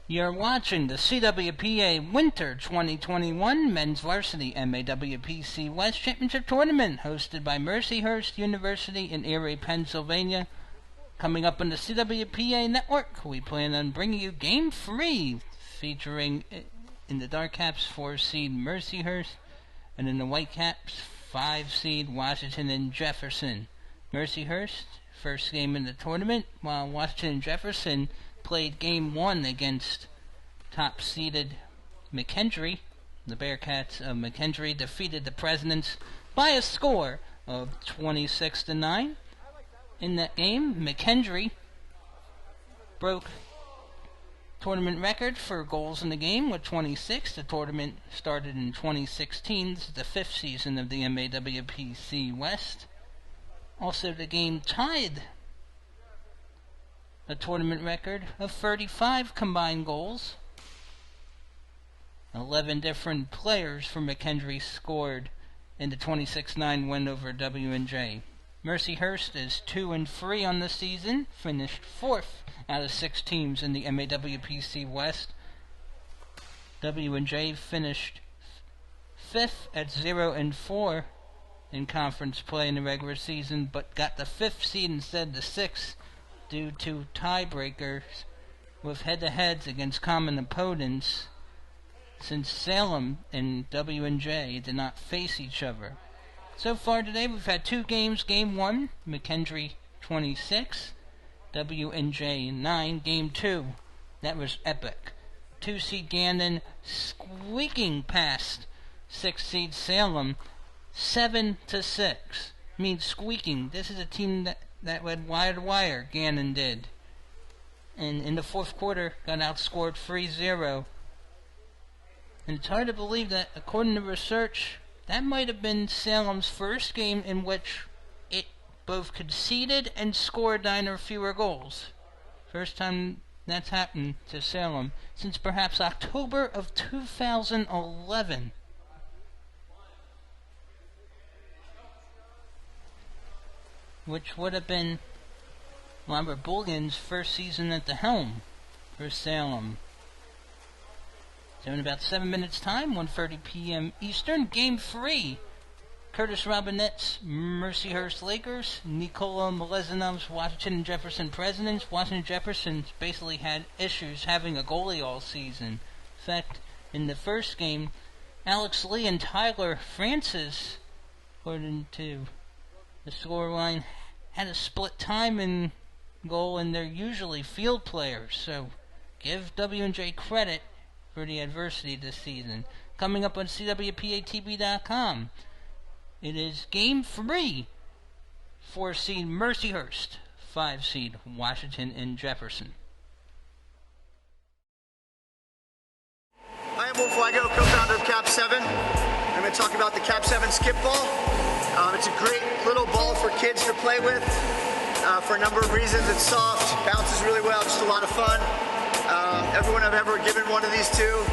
You're watching the CWPA Winter 2021 Men's Varsity MAWPC West Championship Tournament, hosted by Mercyhurst University in Erie, Pennsylvania. Coming up on the CWPA Network, we plan on bringing you Game 3, featuring in the Dark Caps 4-seed Mercyhurst, and in the White Caps 5-seed Washington and Jefferson. Mercyhurst, first game in the tournament, while Washington and Jefferson played Game 1 against top-seeded McKendree. The Bearcats of McKendree defeated the Presidents by a score of 26-9. In that game, McKendree broke tournament record for goals in the game with 26. The tournament started in 2016. This is the fifth season of the MAWPC West. Also, the game tied a tournament record of 35 combined goals. 11 different players from McKendree scored in the 26-9 win over W&J. Mercyhurst is 2-3 on the season, finished 4th out of 6 teams in the MAWPC West. W&J finished 5th at 0-4 in conference play in the regular season, but got the 5th seed instead of the 6th due to tiebreakers with head-to-heads against common opponents, since Salem and W&J did not face each other. So far today, we've had 2 games. Game 1, McKendree 26, W&J 9. Game 2, that was epic. 2-seed Gannon squeaking past 6-seed Salem 7-6. I mean, squeaking. This is a team that went wire to wire, Gannon did. And in the fourth quarter, got outscored 3-0. And it's hard to believe that, according to research, that might have been Salem's first game in which it both conceded and scored 9 or fewer goals. First time that's happened to Salem since perhaps October of 2011. Which would have been Robert Bullian's first season at the helm for Salem. So in about 7 minutes' time, 1:30 p.m. Eastern, Game 3. Curtis Robinette's Mercyhurst Lakers, Nikola Malezinov's Washington and Jefferson Presidents. Washington Jefferson's basically had issues having a goalie all season. In fact, in the first game, Alex Lee and Tyler Francis, according to the scoreline, had a split time in goal, and they're usually field players, so give W&J credit for the adversity this season. Coming up on CWPATV.com, it is Game 3, 4-seed Mercyhurst, 5-seed Washington and Jefferson. I am Wolf Wago, co-founder of Cap 7. I'm going to talk about the Cap 7 skip ball. It's a great little ball for kids to play with for a number of reasons. It's soft, bounces really well, just a lot of fun. Everyone I've ever given one of these to,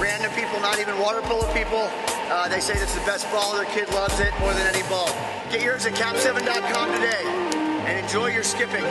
random people, not even water polo people, they say this is the best ball. Their kid loves it more than any ball. Get yours at cap7.com today and enjoy your skipping.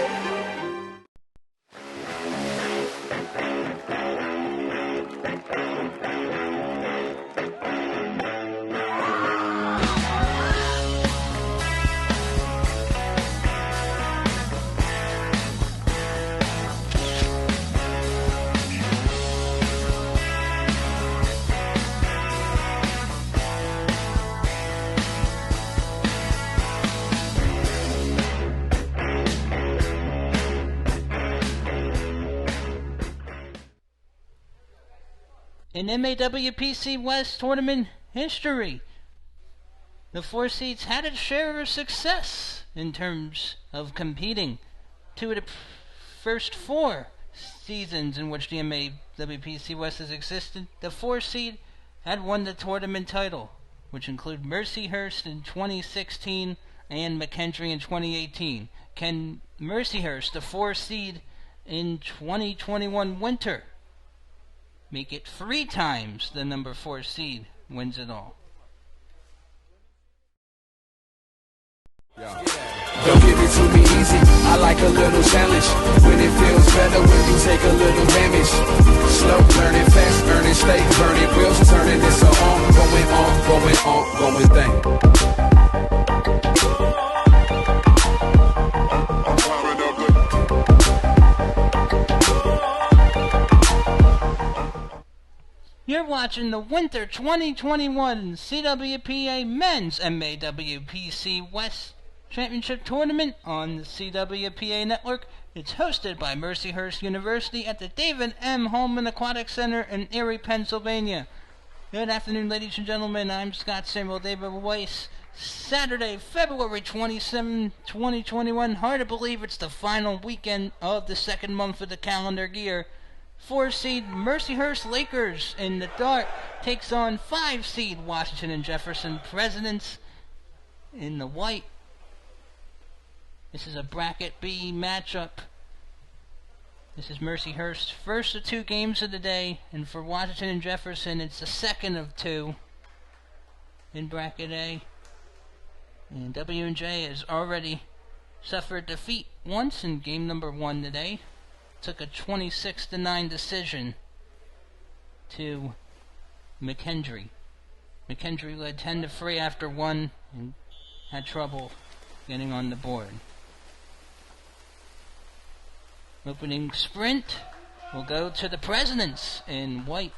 In MAWPC West tournament history, the 4 seeds had a share of success in terms of competing. 2 of the first 4 seasons in which the MAWPC West has existed, the 4 seed had won the tournament title, which include Mercyhurst in 2016 and McKendree in 2018. Can Mercyhurst, the 4 seed in 2021 winter, make it 3 times the number 4 seed wins it all? Don't give it to me easy, I like a little challenge. When it feels better when you take a little damage. You're watching the Winter 2021 CWPA Men's MAWPC West Championship Tournament on the CWPA Network. It's hosted by Mercyhurst University at the David M. Hallman Aquatics Center in Erie, Pennsylvania. Good afternoon, ladies and gentlemen. I'm Scott Samuel David Weiss. Saturday, February 27, 2021. Hard to believe it's the final weekend of the second month of the calendar year. 4-seed Mercyhurst Lakers in the dark takes on 5-seed Washington and Jefferson Presidents in the white. This is a Bracket B matchup. This is Mercyhurst's first of 2 games of the day, and for Washington and Jefferson, it's the second of 2 in Bracket A. And W&J has already suffered defeat once in game number 1 today. Took a 26-9 decision to McKendree. McKendree led 10-3 after 1 and had trouble getting on the board. Opening sprint will go to the Presidents in white.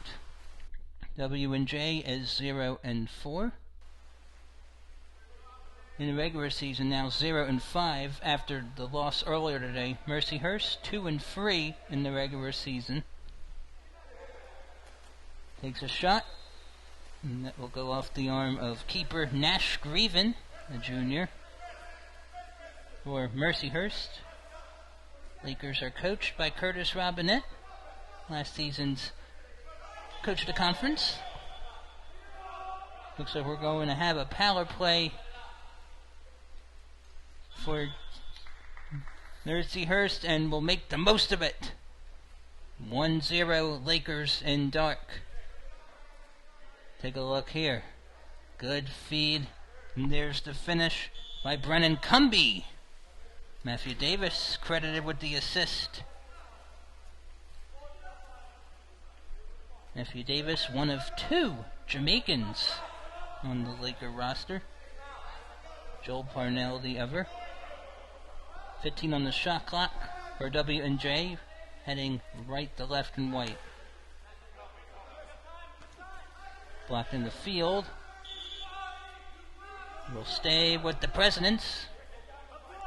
W&J is 0-4. In the regular season now 0-5 after the loss earlier today. Mercyhurst 2-3 in the regular season. Takes a shot, and that will go off the arm of keeper Nash Grieven, a junior. For Mercyhurst, Lakers are coached by Curtis Robinette, last season's coach of the conference. Looks like we're going to have a power play for Mercyhurst, and we'll make the most of it. 1-0 Lakers in dark. Take a look here. Good feed. And there's the finish by Brennan Cumby. Matthew Davis credited with the assist. Matthew Davis, one of 2 Jamaicans on the Laker roster. Joel Parnell the other. 15 on the shot clock for W&J, heading right to left and white. Blocked in the field. Will stay with the Presidents.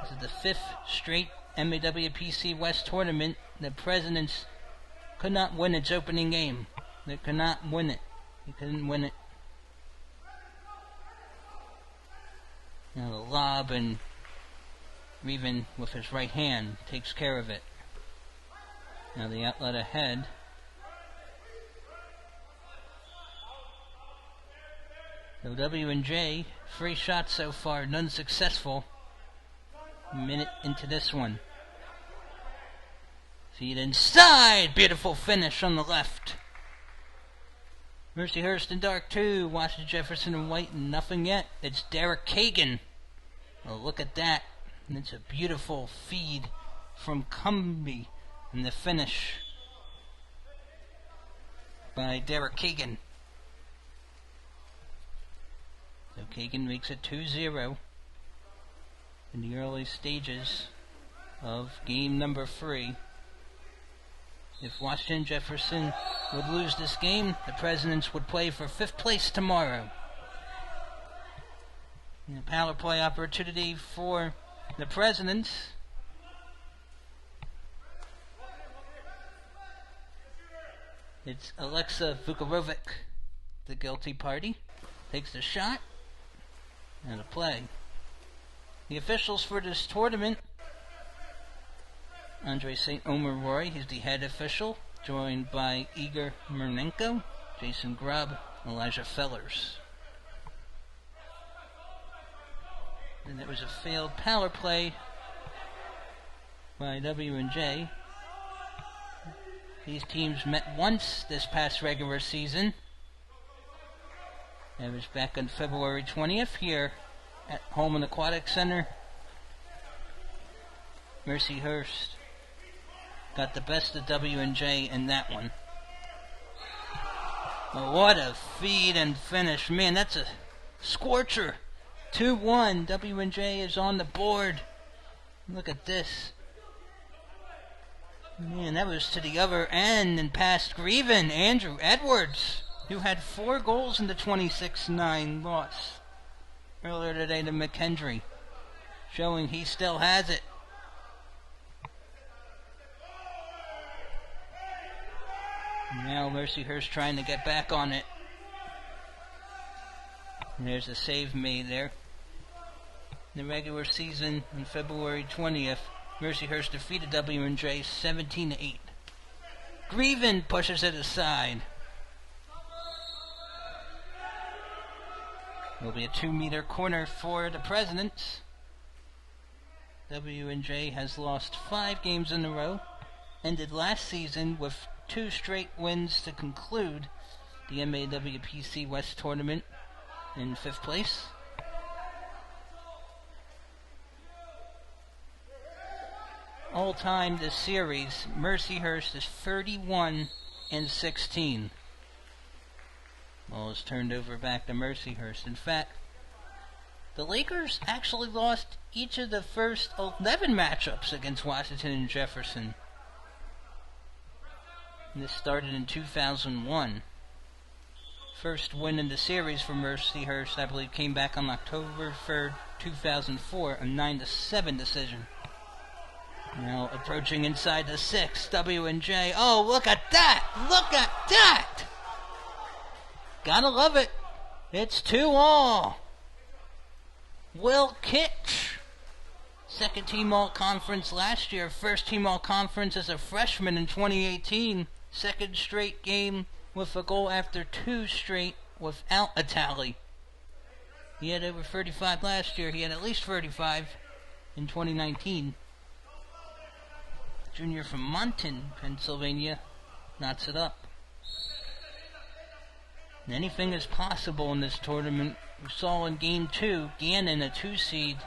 This is the 5th straight MAWPC West tournament. The Presidents could not win its opening game. They could not win it. They couldn't win it. Now the lob, and Reven with his right hand takes care of it. Now the outlet ahead. So W&J, 3 shots so far, none successful. A minute into this one. Feed inside! Beautiful finish on the left. Mercyhurst in dark 2, Washington Jefferson in white, and nothing yet. It's Derek Kagan. Oh, look at that. And it's a beautiful feed from Cumby, and the finish by Derek Kagan. So Kagan makes it 2-0 in the early stages of game number 3. If Washington Jefferson would lose this game, the Presidents would play for 5th place tomorrow. And a power play opportunity for the Presidents. It's Alexa Vukarovic, the guilty party. Takes the shot and a play. The officials for this tournament: Andre St. Omer Roy, he's the head official, joined by Igor Murnenko, Jason Grubb, Elijah Fellers. And it was a failed power play by W&J. These teams met once this past regular season. It was back on February 20th here at Hallman Aquatics Center. Mercyhurst got the best of W&J in that one. Oh, what a feed and finish. Man, that's a scorcher. 2-1. W&J is on the board. Look at this. Man, that was to the other end and past Grieven. Andrew Edwards who had 4 goals in the 26-9 loss earlier today to McKendree, showing he still has it. Now Mercyhurst trying to get back on it. And there's a save made there. In the regular season on February 20th, Mercyhurst defeated W&J 17-8. Grieven pushes it aside. Will be a 2-meter corner for the Presidents. W&J has lost 5 games in a row. Ended last season with 2 straight wins to conclude the MAWPC West Tournament in 5th place. All time this series, Mercyhurst is 31-16. Ball is turned over back to Mercyhurst. In fact, the Lakers actually lost each of the first 11 matchups against Washington and Jefferson. And this started in 2001. First win in the series for Mercyhurst, I believe, came back on October 3rd, 2004, a 9-7 decision. Now approaching inside the 6, W&J. Oh, look at that! Look at that! Gotta love it. It's 2-all. Will Kitch, second team all-conference last year, first team all-conference as a freshman in 2018. Second straight game with a goal after 2 straight without a tally. He had over 35 last year. He had at least 35 in 2019. Junior from Monton, Pennsylvania, knots it up. And anything is possible in this tournament. We saw in Game 2, Gannon, a 2-seed,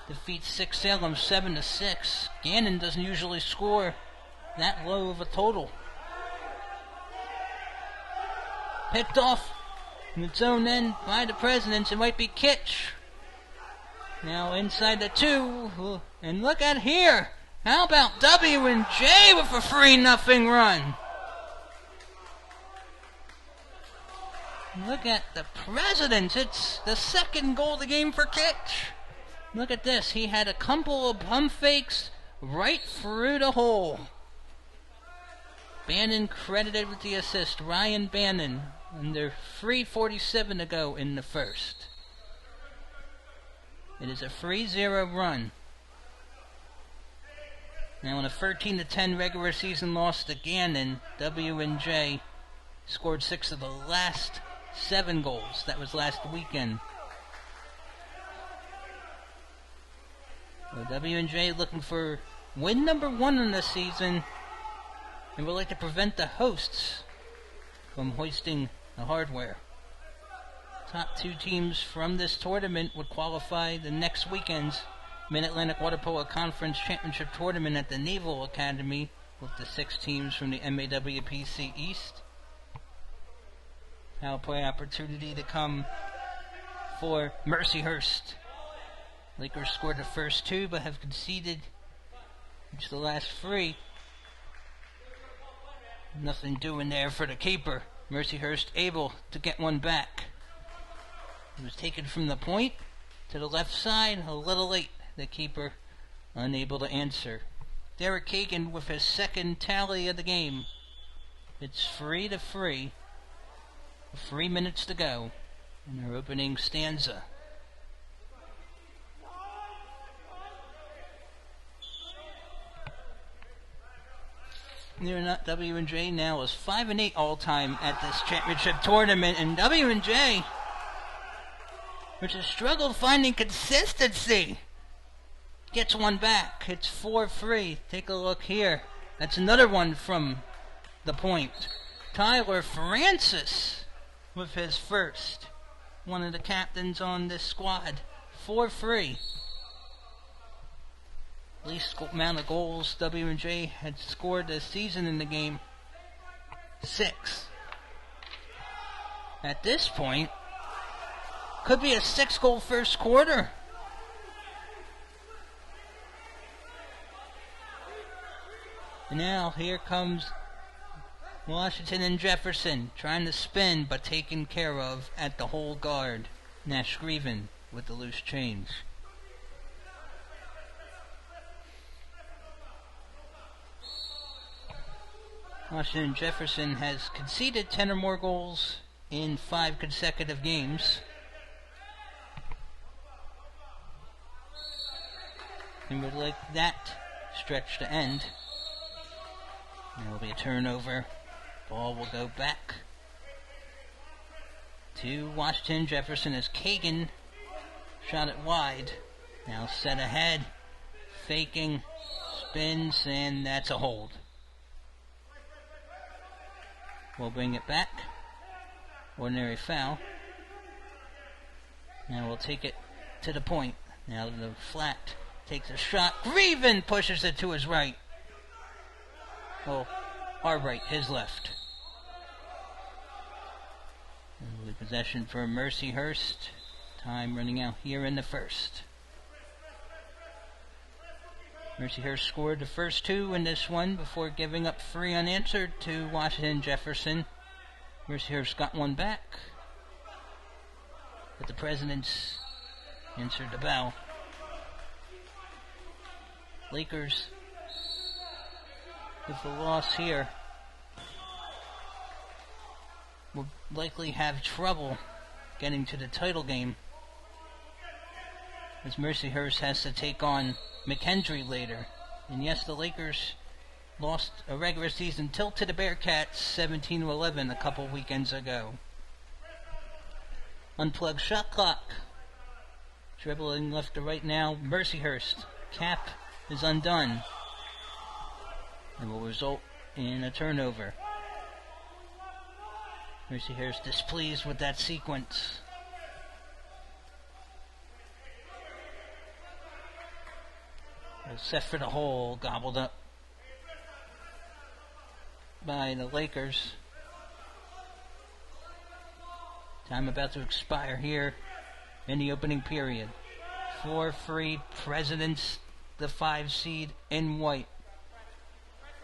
defeats 6 Salem 7-6. Gannon doesn't usually score that low of a total. Picked off in its own end by the Presidents. It might be Kitch. Now inside the 2, and look at here. How about W&J with a 3-0 run? Look at the Presidents. It's the second goal of the game for Kitch. Look at this. He had a couple of pump fakes right through the hole. Bannon credited with the assist. Ryan Bannon. And there's 3:47 to go in the first. It is a 3-0 run. Now in a 13-10 regular season loss to Gannon, W&J scored 6 of the last 7 goals. That was last weekend. So W&J looking for win number 1 in the season, and would like to prevent the hosts from hoisting the hardware. Top 2 teams from this tournament would qualify the next weekend's Mid-Atlantic Water Polo Conference Championship Tournament at the Naval Academy, with the 6 teams from the MAWPC East. Now play opportunity to come for Mercyhurst. Lakers scored the first 2 but have conceded each of the last 3. Nothing doing there for the keeper. Mercyhurst able to get one back. It was taken from the point to the left side, a little late. The keeper unable to answer. Derek Kagan with his second tally of the game. It's 3-3. 3 minutes to go in our opening stanza. W&J now is 5-8 all-time at this championship tournament, and W&J, which has struggled finding consistency, gets one back. It's 4-3. Take a look here. That's another one from the point. Tyler Francis with his first. One of the captains on this squad. 4-3. Least amount of goals W&J had scored this season in the game. 6. At this point, could be a 6-goal first quarter. And now here comes Washington and Jefferson trying to spin but taken care of at the hole guard. Nash Grieven with the loose change. Washington and Jefferson has conceded 10 or more goals in 5 consecutive games. And would like that stretch to end. There will be a turnover. Ball will go back to Washington. Jefferson as Kagan shot it wide. Now set ahead. Faking. Spins, and that's a hold. We'll bring it back. Ordinary foul. Now we'll take it to the point. Now the flat takes a shot. Grieven pushes it to his right. Oh, our right, his left. And possession for Mercyhurst. Time running out here in the first. Mercyhurst scored the first 2 in this one before giving up 3 unanswered to Washington Jefferson. Mercyhurst got one back, but the Presidents answered the bell. Lakers with the loss here will likely have trouble getting to the title game, as Mercyhurst has to take on McKendree later. And yes, the Lakers lost a regular season tilt to the Bearcats 17-11 a couple weekends ago. Unplugged shot clock. Dribbling left to right now, Mercyhurst. Cap is undone. It will result in a turnover. Mercyhurst displeased with that sequence. Set for the hole, gobbled up by the Lakers. Time about to expire here in the opening period. 4-3 Presidents, the 5 seed in white.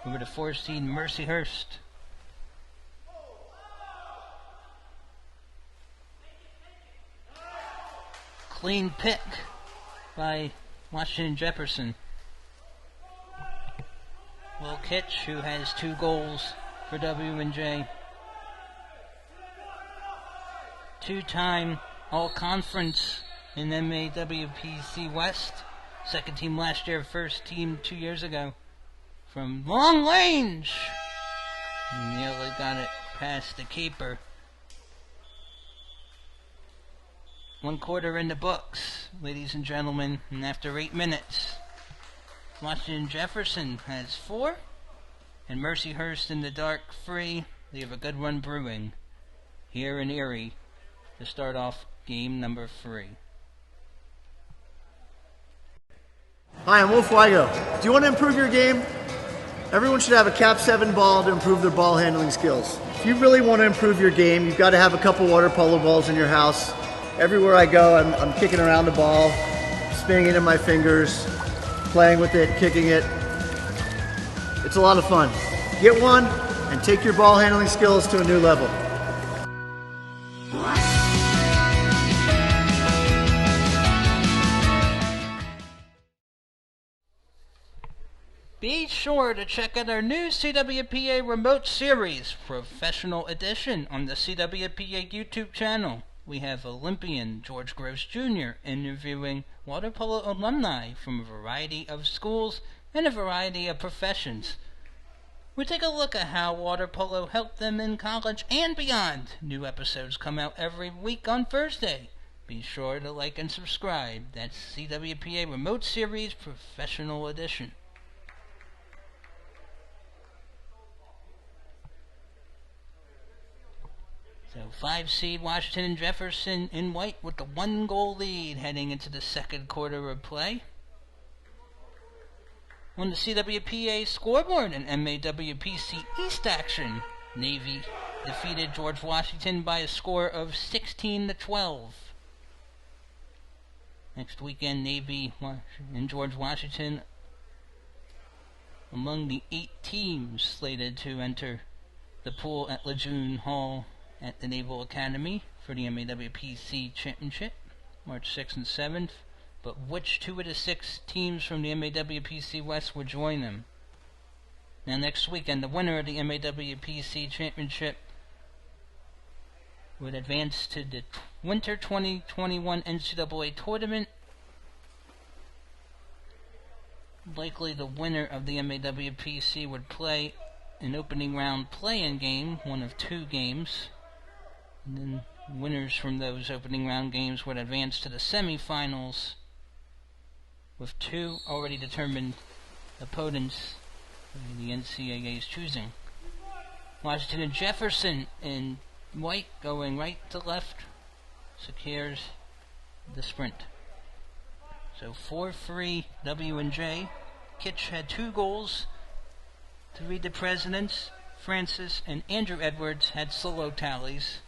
Over the 4 seed Mercyhurst. Clean pick by Washington Jefferson. Will Kitch, who has 2 goals for W&J. 2-time All-Conference in MAWPC West. Second team last year, first team 2 years ago. From long range. Nearly got it past the keeper. 1 quarter in the books, ladies and gentlemen, and after 8 minutes, Washington Jefferson has 4, and Mercyhurst in the dark 3. They have a good run brewing here in Erie to start off game number 3. Hi, I'm Wolf Weigo. Do you want to improve your game? Everyone should have a Cap 7 ball to improve their ball handling skills. If you really want to improve your game, you've got to have a couple water polo balls in your house. Everywhere I go, I'm kicking around the ball, spinning it in my fingers, playing with it, kicking it. It's a lot of fun. Get one and take your ball handling skills to a new level. Be sure to check out our new CWPA Remote Series, Professional Edition, on the CWPA YouTube channel. We have Olympian George Gross Jr. interviewing water polo alumni from a variety of schools and a variety of professions. We take a look at how water polo helped them in college and beyond. New episodes come out every week on Thursday. Be sure to like and subscribe. That's CWPA Remote Series Professional Edition. So 5 seed Washington and Jefferson in white with the 1-goal lead heading into the second quarter of play. On the CWPA scoreboard in MAWPC East action, Navy defeated George Washington by a score of 16-12. Next weekend, Navy and George Washington among the 8 teams slated to enter the pool at Lejeune Hall at the Naval Academy for the MAWPC Championship, March 6th and 7th. But which 2 of the 6 teams from the MAWPC West would join them? Now next weekend, the winner of the MAWPC Championship would advance to the Winter 2021 NCAA Tournament. Likely the winner of the MAWPC would play an opening round play-in game, one of 2 games. And then winners from those opening round games would advance to the semifinals with 2 already determined opponents the NCAA's choosing. Washington and Jefferson in white going right to left secures the sprint. So 4-3 W&J. Kitch had 2 goals to read the presidents. Francis and Andrew Edwards had solo tallies.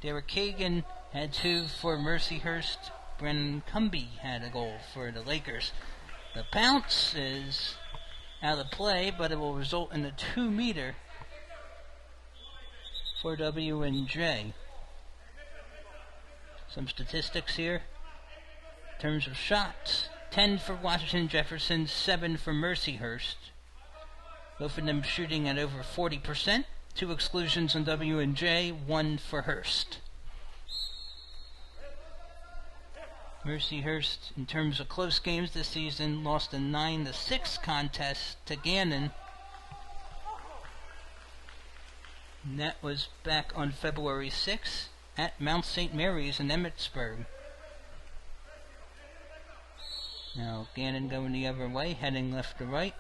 Derek Kagan had 2 for Mercyhurst. Brennan Cumby had a goal for the Lakers. The bounce is out of play, but it will result in a 2-meter for W&J. Some statistics here. In terms of shots, 10 for Washington Jefferson, 7 for Mercyhurst. Both of them shooting at over 40%. 2 exclusions on W&J, 1 for Hurst. Mercyhurst, in terms of close games this season, lost a 9-6 contest to Gannon. And that was back on February 6th at Mount St. Mary's in Emmitsburg. Now Gannon going the other way, heading left to right.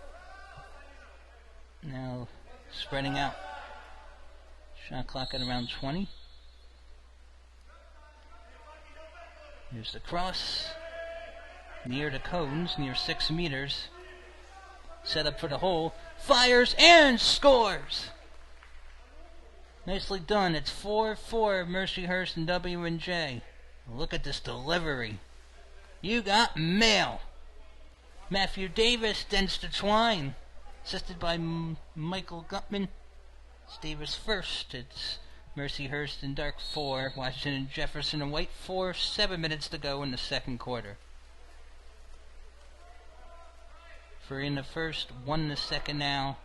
Now spreading out. Shot clock at around 20. Here's the cross. Near the cones, near 6 meters. Set up for the hole. Fires and scores! Nicely done. It's 4-4 Mercyhurst and W&J. Look at this delivery. You got mail. Matthew Davis dents the twine. Assisted by Michael Gutman. It's Davis first. It's Mercyhurst in dark 4. Washington and Jefferson in white 4. 7 minutes to go in the second quarter. 3 in the first, 1 in the second now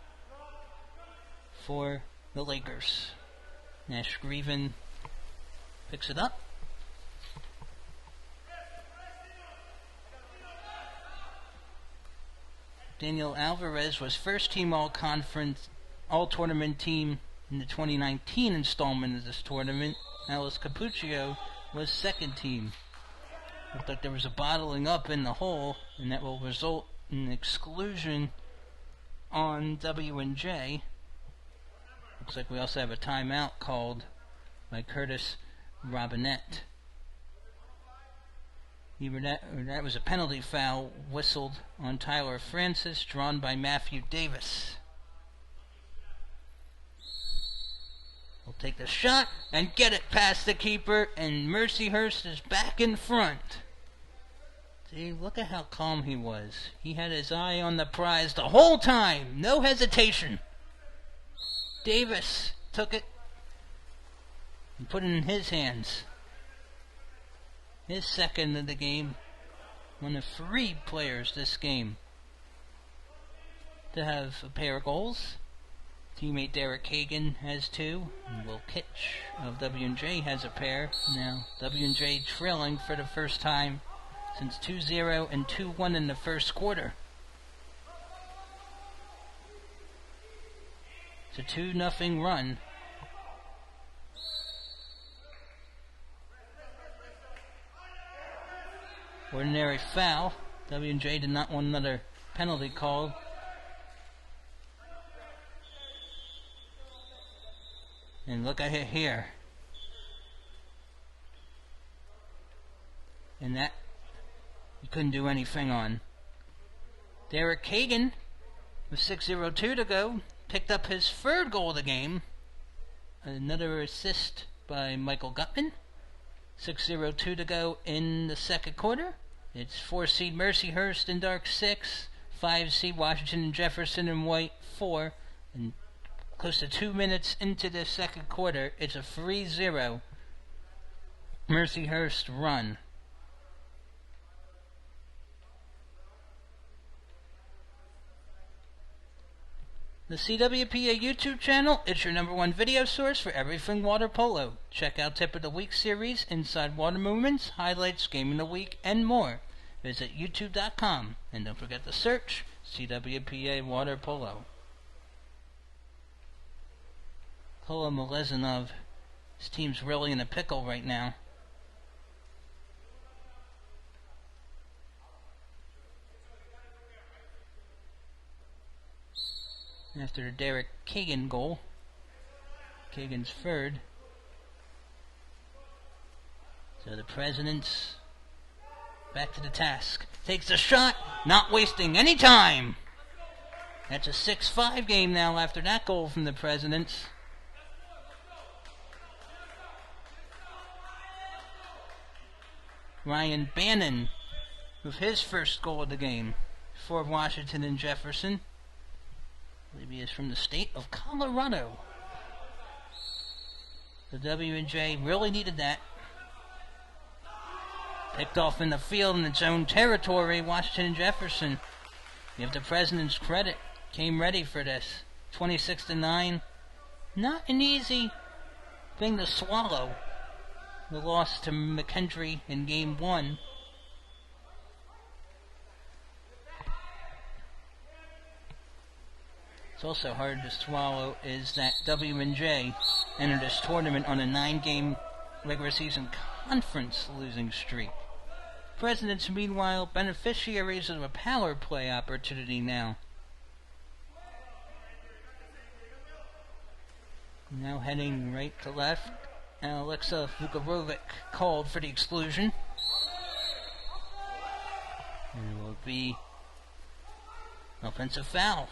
for the Lakers. Nash Grieven picks it up. Daniel Alvarez was first team all-conference, all-tournament team in the 2019 installment of this tournament. Alice Capuccio was second team. Looked like there was a bottling up in the hole, and that will result in an exclusion on W&J. Looks like we also have a timeout called by Curtis Robinette. Either that or that was a penalty foul whistled on Tyler Francis, drawn by Matthew Davis. We'll take the shot and get it past the keeper, and Mercyhurst is back in front. See, look at how calm he was. He had his eye on the prize the whole time. No hesitation. Davis took it and put it in his hands. His second of the game. One of 3 players this game to have a pair of goals. Teammate Derek Hagan has 2. And Will Kitch of W&J has a pair. Now W&J trailing for the first time since 2-0 and 2-1 in the first quarter. It's a 2-0 run. Ordinary foul. W&J did not want another penalty called. And look at it here. And that you couldn't do anything on. Derek Kagan, with 6:02 to go, picked up his 3rd goal of the game. Another assist by Michael Gutman. 6:02 to go in the second quarter. It's 4-seed Mercyhurst in dark 6, 5-seed Washington and Jefferson in white 4, and close to 2 minutes into the second quarter. It's a 3-0 Mercyhurst run. The CWPA YouTube channel, it's your #1 video source for everything water polo. Check out Tip of the Week series, Inside Water Movements, Highlights, Game of the Week, and more. Visit youtube.com and don't forget to search CWPA Water Polo. Kola Molezanov, his team's really in a pickle right now. After the Derek Kagan goal. Kagan's third. So the Presidents back to the task. Takes a shot, not wasting any time. That's a 6-5 game now after that goal from the Presidents. Ryan Bannon with his first goal of the game for Washington and Jefferson. I believe he is from the state of Colorado. The W&J really needed that. Picked off in the field in its own territory, Washington and Jefferson. Give the Presidents credit. Came ready for this. 26-9. Not an easy thing to swallow. The loss to McKendree in Game 1. It's also hard to swallow is that W&J entered this tournament on a 9-game regular season conference losing streak. Presidents, meanwhile, beneficiaries of a power play opportunity now. Now heading right to left, Alexa Vukarovic called for the exclusion. And it will be offensive foul.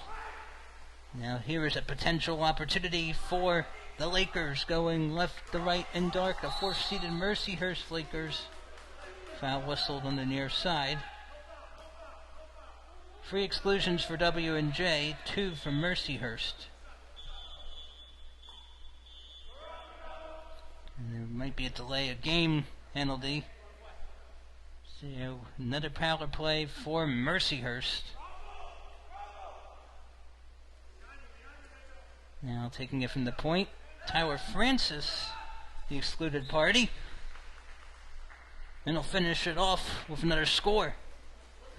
Now here is a potential opportunity for the Lakers going left to right and dark. The 4th-seeded Mercyhurst Lakers. Foul whistled on the near side. 3 exclusions for W&J, 2 for Mercyhurst. And there might be a delay of game penalty. So another power play for Mercyhurst. Now taking it from the point, Tyler Francis, the excluded party. And he'll finish it off with another score.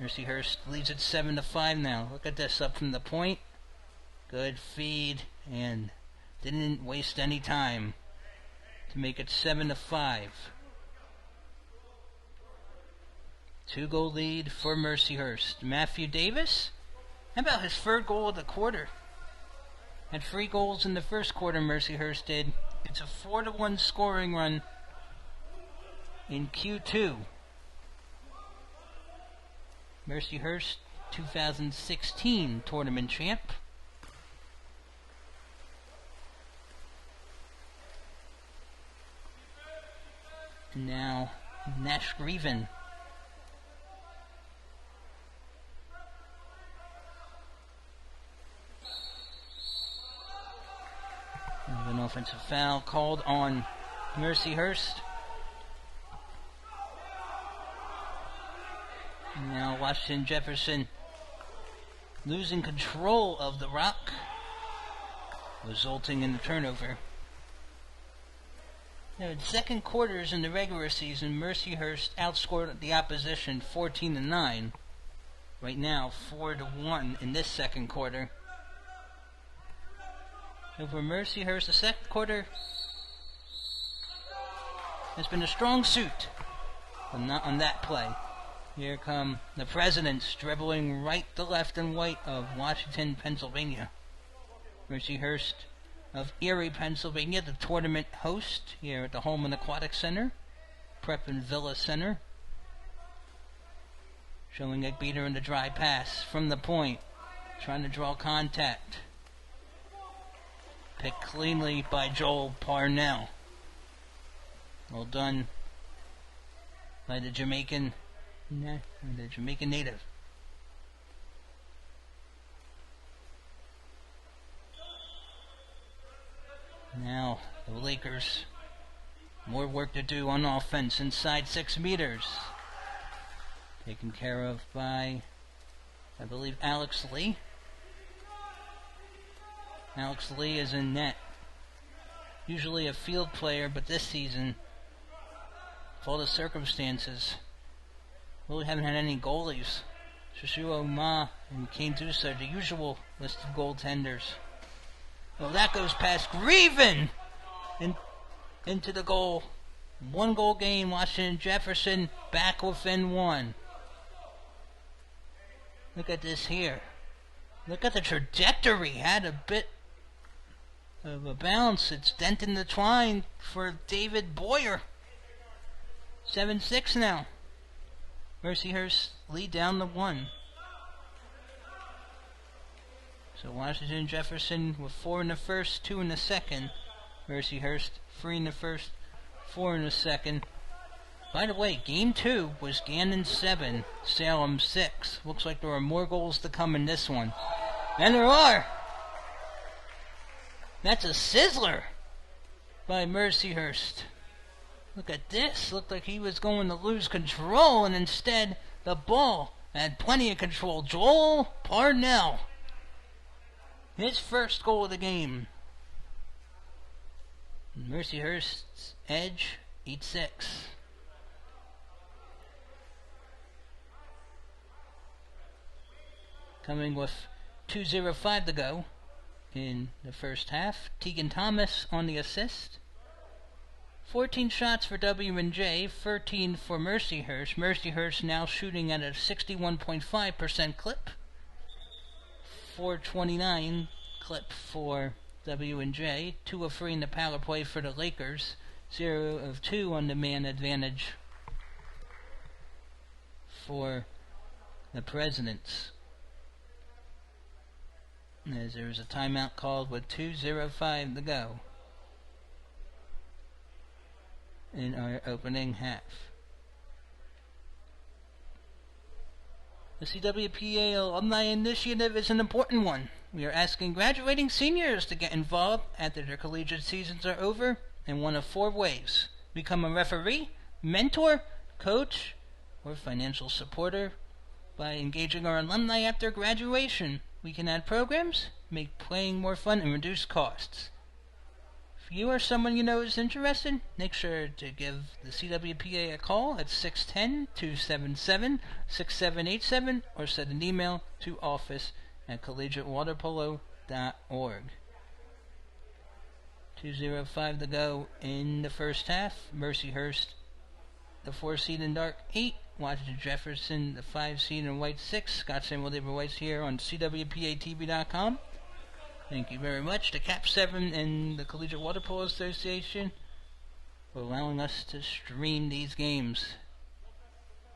Mercyhurst leads it 7-5 now. Look at this, up from the point. Good feed, and didn't waste any time to make it 7-5. 2-goal lead for Mercyhurst. Matthew Davis, how about his 3rd goal of the quarter? Had 3 goals in the first quarter, Mercyhurst did. It's a 4-1 scoring run in Q2. Mercyhurst, 2016 tournament champ. And now, Nash Grieven. An offensive foul called on Mercyhurst. And now Washington Jefferson losing control of the rock, resulting in the turnover. Now, in second quarters in the regular season, Mercyhurst outscored the opposition 14-9. Right now, 4-1 in this second quarter. Over Mercyhurst, the second quarter has been a strong suit, but not on that play. Here come the Presidents dribbling right to left and white of Washington, Pennsylvania. Mercyhurst of Erie, Pennsylvania, the tournament host here at the Hallman Aquatics Center, Prep and Villa Center. Showing a beater in the dry pass from the point, trying to draw contact. Picked cleanly by Joel Parnell. Well done by the Jamaican native. Now the Lakers, more work to do on offense inside 6 meters. Taken care of by, I believe, Alex Lee. Alex Lee is in net. Usually a field player, but this season, with all the circumstances, really haven't had any goalies. Shushuo Ma and Kane Dusa, the usual list of goaltenders. Well, that goes past Grieven into the goal. 1 goal game, Washington Jefferson back within 1. Look at this here. Look at the trajectory. Had a bit of a bounce. It's denting the twine for David Boyer. 7-6 now. Mercyhurst lead down to 1. So Washington Jefferson with 4 in the first, 2 in the second. Mercyhurst 3 in the first, 4 in the second. By the way, game 2 was Gannon 7, Salem 6. Looks like there are more goals to come in this one. And there are! That's a sizzler by Mercyhurst. Look at this. Looked like he was going to lose control, and instead the ball had plenty of control. Joel Parnell. His first goal of the game. Mercyhurst's edge, 8-6. Coming with 2:05 to go in the first half. Tegan Thomas on the assist. 14 shots for W&J, 13 for Mercyhurst. Mercyhurst now shooting at a 61.5% clip. 429 clip for W&J. 2 of 3 in the power play for the Lakers. 0 of 2 on the man advantage for the Presidents. As there was a timeout called with 2:05 to go in our opening half. The CWPA Alumni Initiative is an important one. We are asking graduating seniors to get involved after their collegiate seasons are over in one of 4 ways. Become a referee, mentor, coach, or financial supporter. By engaging our alumni after graduation, we can add programs, make playing more fun, and reduce costs. If you or someone you know is interested, make sure to give the CWPA a call at 610-277-6787 or send an email to office@collegiatewaterpolo.org. 2:05 to go in the first half. Mercyhurst, the 4 seed in dark 8. Washington Jefferson, the 5 seed in white 6. Scott Samuel David White's here on CWPATV.com. Thank you very much to Cap 7 and the Collegiate Water Polo Association for allowing us to stream these games.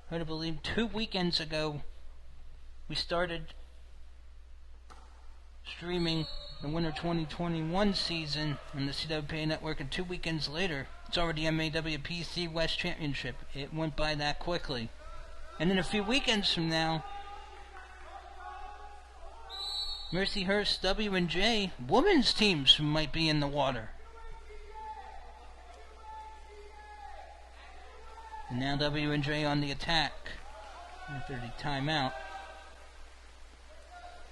Hard to believe 2 weekends ago we started streaming the winter 2021 season on the CWPA network, and 2 weekends later it's already MAWPC West Championship. It went by that quickly. And in a few weekends from now, Mercyhurst W&J women's teams might be in the water. And now W&J on the attack after the timeout.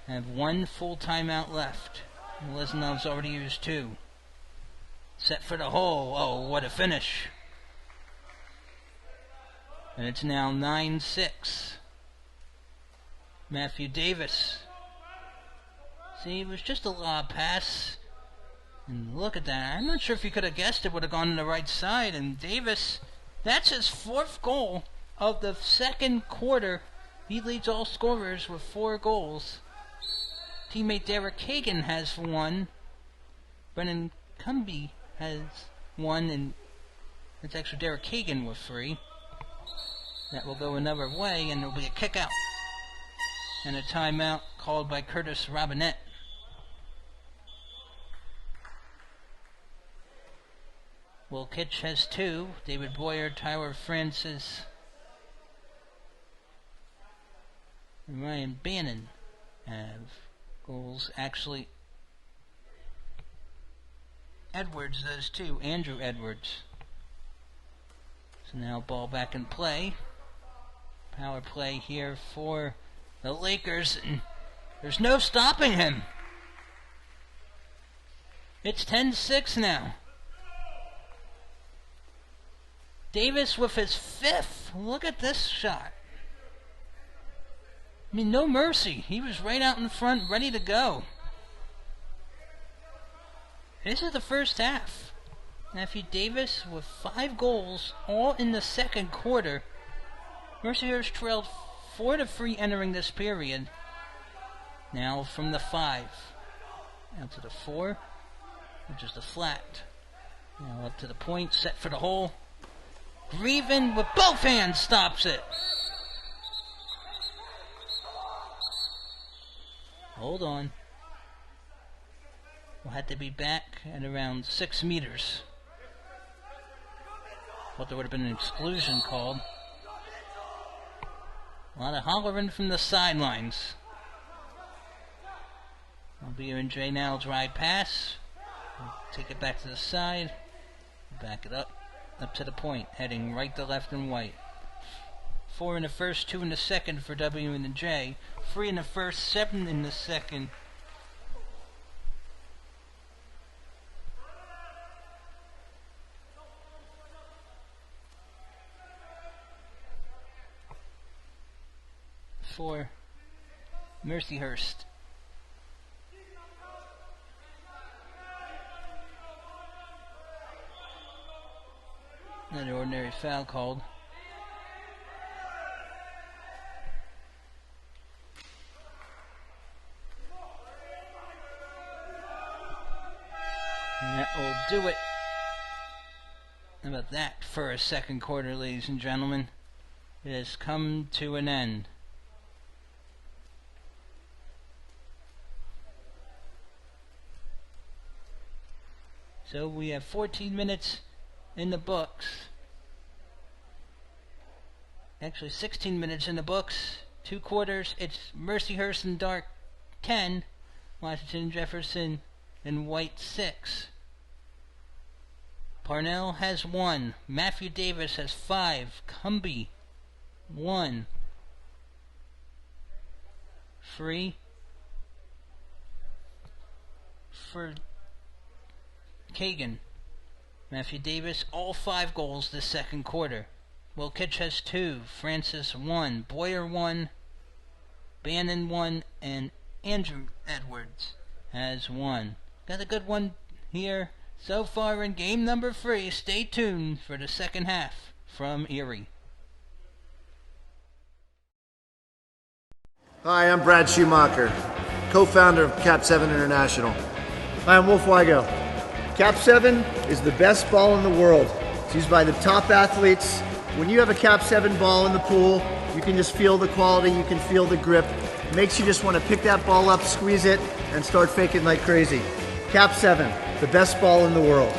Have 1 full timeout left. Lesenov's already used 2. Set for the hole. Oh, what a finish. And it's now 9-6. Matthew Davis. See, it was just a lob pass. And look at that. I'm not sure if he could have guessed it would have gone to the right side. And Davis, that's his 4th goal of the second quarter. He leads all scorers with 4 goals. Teammate Derek Kagan has 1. Brennan Cumby has 1, and it's actually Derek Kagan with 3. That will go another way, and there'll be a kick out. And a timeout called by Curtis Robinette. Will Kitch has 2. David Boyer, Tyler Francis, and Ryan Bannon have goals. Actually, Edwards does too, Andrew Edwards. So now ball back in play. Power play here for the Lakers. And there's no stopping him. It's 10-6 now. Davis with his 5th. Look at this shot. I mean, no mercy. He was right out in front, ready to go. This is the first half. Matthew Davis with 5 goals, all in the second quarter. Mercyhurst trailed 4-3 entering this period. Now from the 5. Out to the 4, which is the flat. Now up to the point, set for the hole. Greven with both hands stops it. Hold on. We'll have to be back at around 6 meters. Thought there would have been an exclusion called. A lot of hollering from the sidelines. W&J now drive pass. We'll take it back to the side. Back it up to the point, heading right to left and white. 4 in the first, 2 in the second for W&J. 3 in the first, 7 in the second. For Mercyhurst. Another ordinary foul called. And that will do it. How about that for a second quarter, ladies and gentlemen? It has come to an end. So we have 14 minutes in the books. Actually 16 minutes in the books. 2 quarters. It's Mercyhurst and Dark 10. Washington, Jefferson, and White 6. Parnell has 1. Matthew Davis has 5. Cumbie 1. 3 for Kagan. Matthew Davis, all 5 goals this second quarter. Will Kitch has 2. Francis 1. Boyer 1. Bannon 1. And Andrew Edwards has 1. Got a good one here so far in game number 3. Stay tuned for the second half from Erie. Hi, I'm Brad Schumacher, co-founder of Cap 7 International. Hi, I'm Wolf Weigo. Cap 7 is the best ball in the world. It's used by the top athletes. When you have a Cap 7 ball in the pool, you can just feel the quality, you can feel the grip. It makes you just want to pick that ball up, squeeze it, and start faking like crazy. Cap 7, the best ball in the world.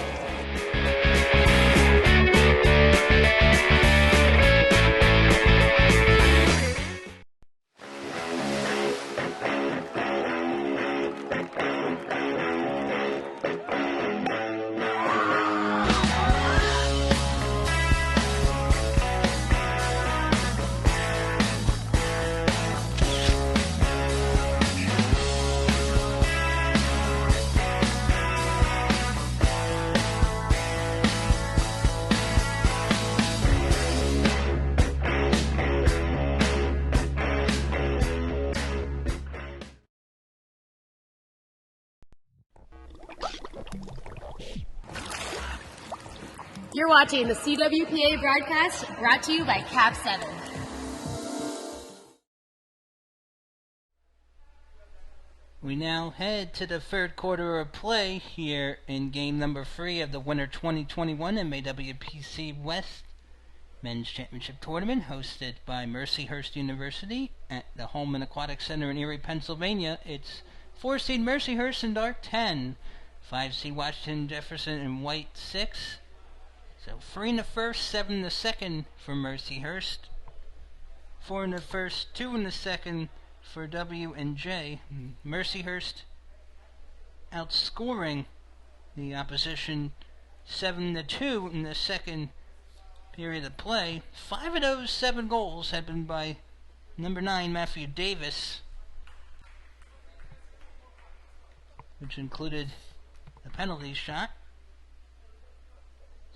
You're watching the CWPA broadcast brought to you by Cap 7. We now head to the third quarter of play here in game number 3 of the Winter 2021 MAWPC West Men's Championship Tournament, hosted by Mercyhurst University at the Hallman Aquatics Center in Erie, Pennsylvania. It's 4-seed Mercyhurst and Dark 10, 5-seed Washington, Jefferson, and White 6. So 3 in the first, 7 in the second for Mercyhurst. 4 in the first, 2 in the second for W&J. Mercyhurst outscoring the opposition 7-2 in the second period of play. 5 of those 7 goals had been by number 9, Matthew Davis, which included a penalty shot.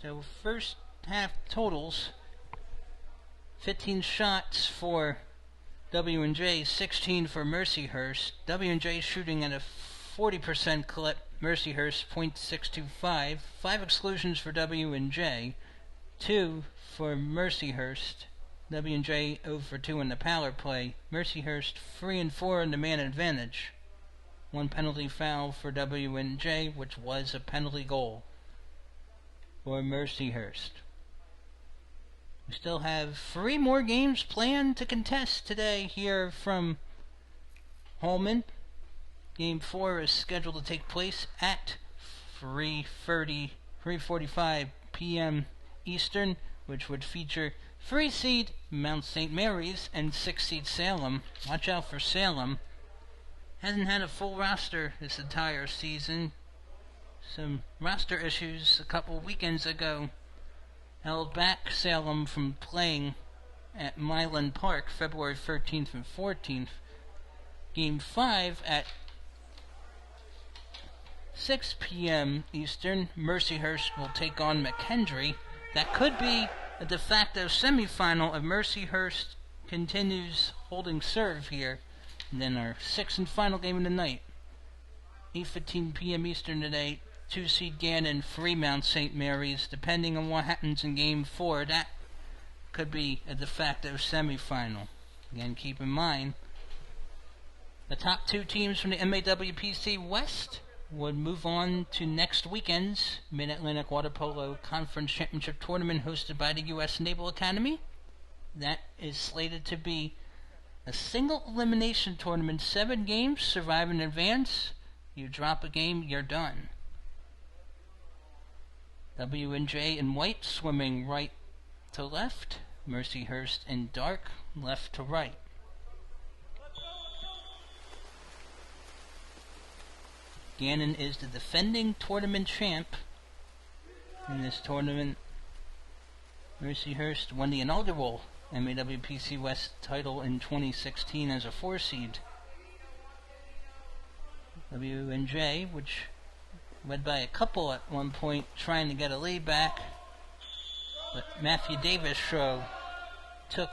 So first half totals: 15 shots for W&J, 16 for Mercyhurst. W&J shooting at a 40% clip, Mercyhurst .625. 5 exclusions for W&J, 2 for Mercyhurst. W&J 0 for 2 in the power play. Mercyhurst 3 and 4 in the man advantage. 1 penalty foul for W&J, which was a penalty goal for Mercyhurst. We still have 3 more games planned to contest today here from Hallman. Game 4 is scheduled to take place at 3:45 p.m. Eastern, which would feature 3 seed Mount St. Mary's and 6 seed Salem. Watch out for Salem. Hasn't had a full roster this entire season. Some roster issues a couple weekends ago held back Salem from playing at Milan Park February 13th and 14th. Game 5 at 6 p.m. Eastern, Mercyhurst will take on McKendree. That could be a de facto semifinal if Mercyhurst continues holding serve here. And then our 6th and final game of the night, 8:15 p.m. Eastern today, 2 seed Gannon, 3 Mount St. Mary's. Depending on what happens in Game 4, that could be a de facto semifinal. Again, keep in mind, the top 2 teams from the MAWPC West would move on to next weekend's Mid-Atlantic Water Polo Conference Championship Tournament hosted by the U.S. Naval Academy. That is slated to be a single elimination tournament, 7 games, survive in advance. You drop a game, you're done. W&J in white, swimming right to left. Mercyhurst in dark, left to right. Gannon is the defending tournament champ in this tournament. Mercyhurst won the inaugural MAWPC West title in 2016 as a 4 seed. W&J, which led by a couple at one point, trying to get a lead back, but Matthew Davis took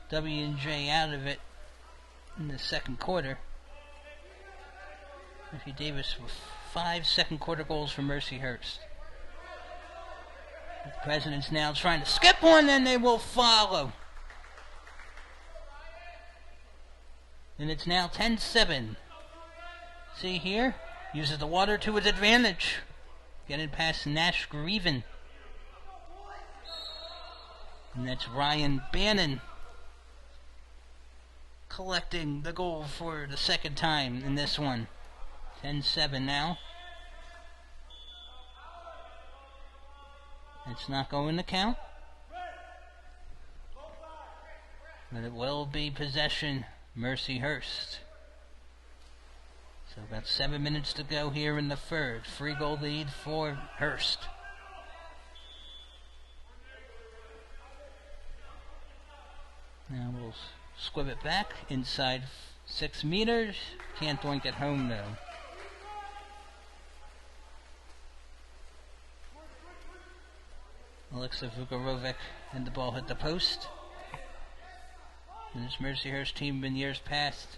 W&J out of it in the second quarter. Matthew Davis with 5 second quarter goals for Mercyhurst. The President's now trying to skip one, and they will follow. And it's now 10-7. See here? Uses the water to his advantage. Getting past Nash Grieven. And that's Ryan Bannon collecting the goal for the second time in this one. 10-7 now. It's not going to count, but it will be possession Mercyhurst. So about 7 minutes to go here in the third. 3-goal lead for Hurst. Now we'll squib it back inside 6 meters. Can't doink it home though. Alexa Vukarovic and the ball hit the post. And this Mercyhurst team in years past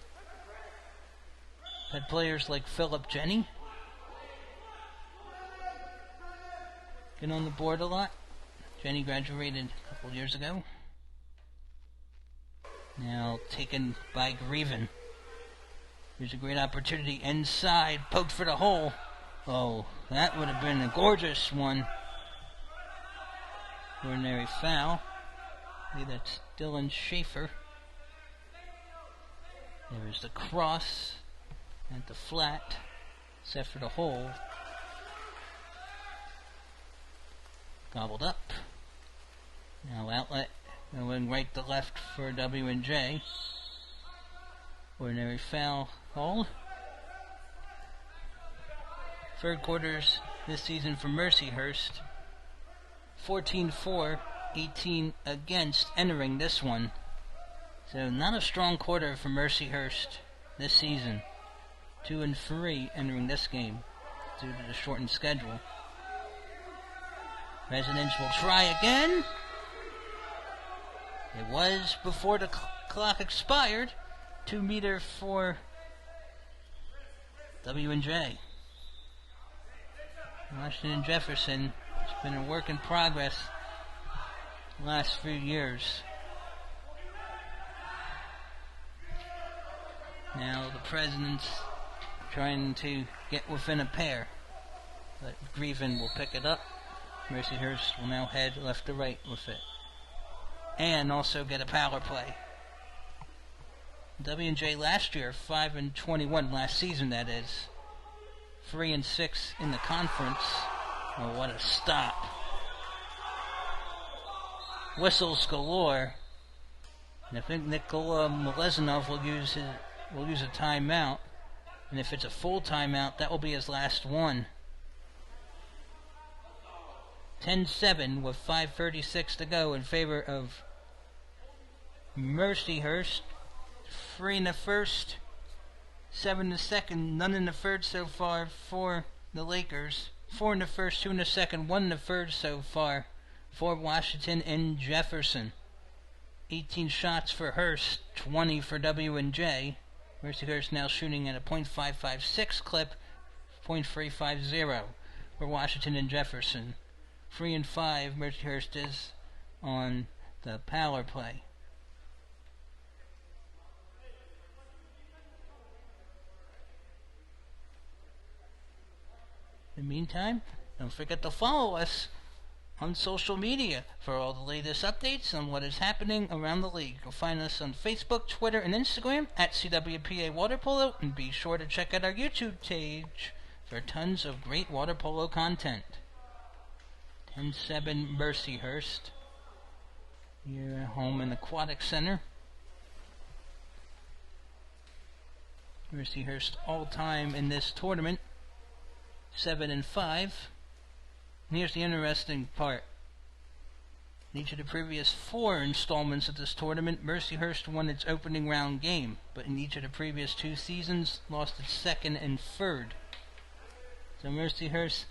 had players like Philip Jenny get on the board a lot. Jenny graduated a couple years ago. Now taken by Grieven. Here's a great opportunity inside, poked for the hole. Oh, that would have been a gorgeous one. Ordinary foul. I think that's Dylan Schaefer. There's the cross at the flat, set for the hole. Gobbled up. Now outlet going right to left for W&J. Ordinary foul called. Third quarter's this season for Mercyhurst. 14-4, 18 against entering this one. So not a strong quarter for Mercyhurst this season. 2-3 entering this game due to the shortened schedule. Residents will try again. It was before the clock expired. 2 meter for W&J. Washington and Jefferson. It's been a work in progress the last few years. Now the President's trying to get within a pair. But Grieven will pick it up. Mercyhurst will now head left to right with it. And also get a power play. W&J last year, 5-21 last season, that is. 3-6 in the conference. Oh, what a stop. Whistles galore. And I think Nikola Malezinov will use a timeout. And if it's a full timeout, that will be his last one. 10-7 with 5:36 to go in favor of Mercyhurst. 3 in the first, 7 in the second, none in the third so far for the Lakers. 4 in the first, 2 in the second, 1 in the third so far for Washington and Jefferson. 18 shots for Hurst, 20 for W&J. Mercyhurst now shooting at a .556 clip, .350 for Washington and Jefferson. 3-5, Mercyhurst is on the power play. In the meantime, don't forget to follow us on social media for all the latest updates on what is happening around the league. You'll find us on Facebook, Twitter, and Instagram at CWPA Water Polo, and be sure to check out our YouTube page for tons of great water polo content. 10-7 Mercyhurst here at Hallman Aquatics Center. Mercyhurst all-time in this tournament, 7-5. And here's the interesting part. In each of the previous 4 installments of this tournament, Mercyhurst won its opening round game, but in each of the previous 2 seasons, lost its second and third. So Mercyhurst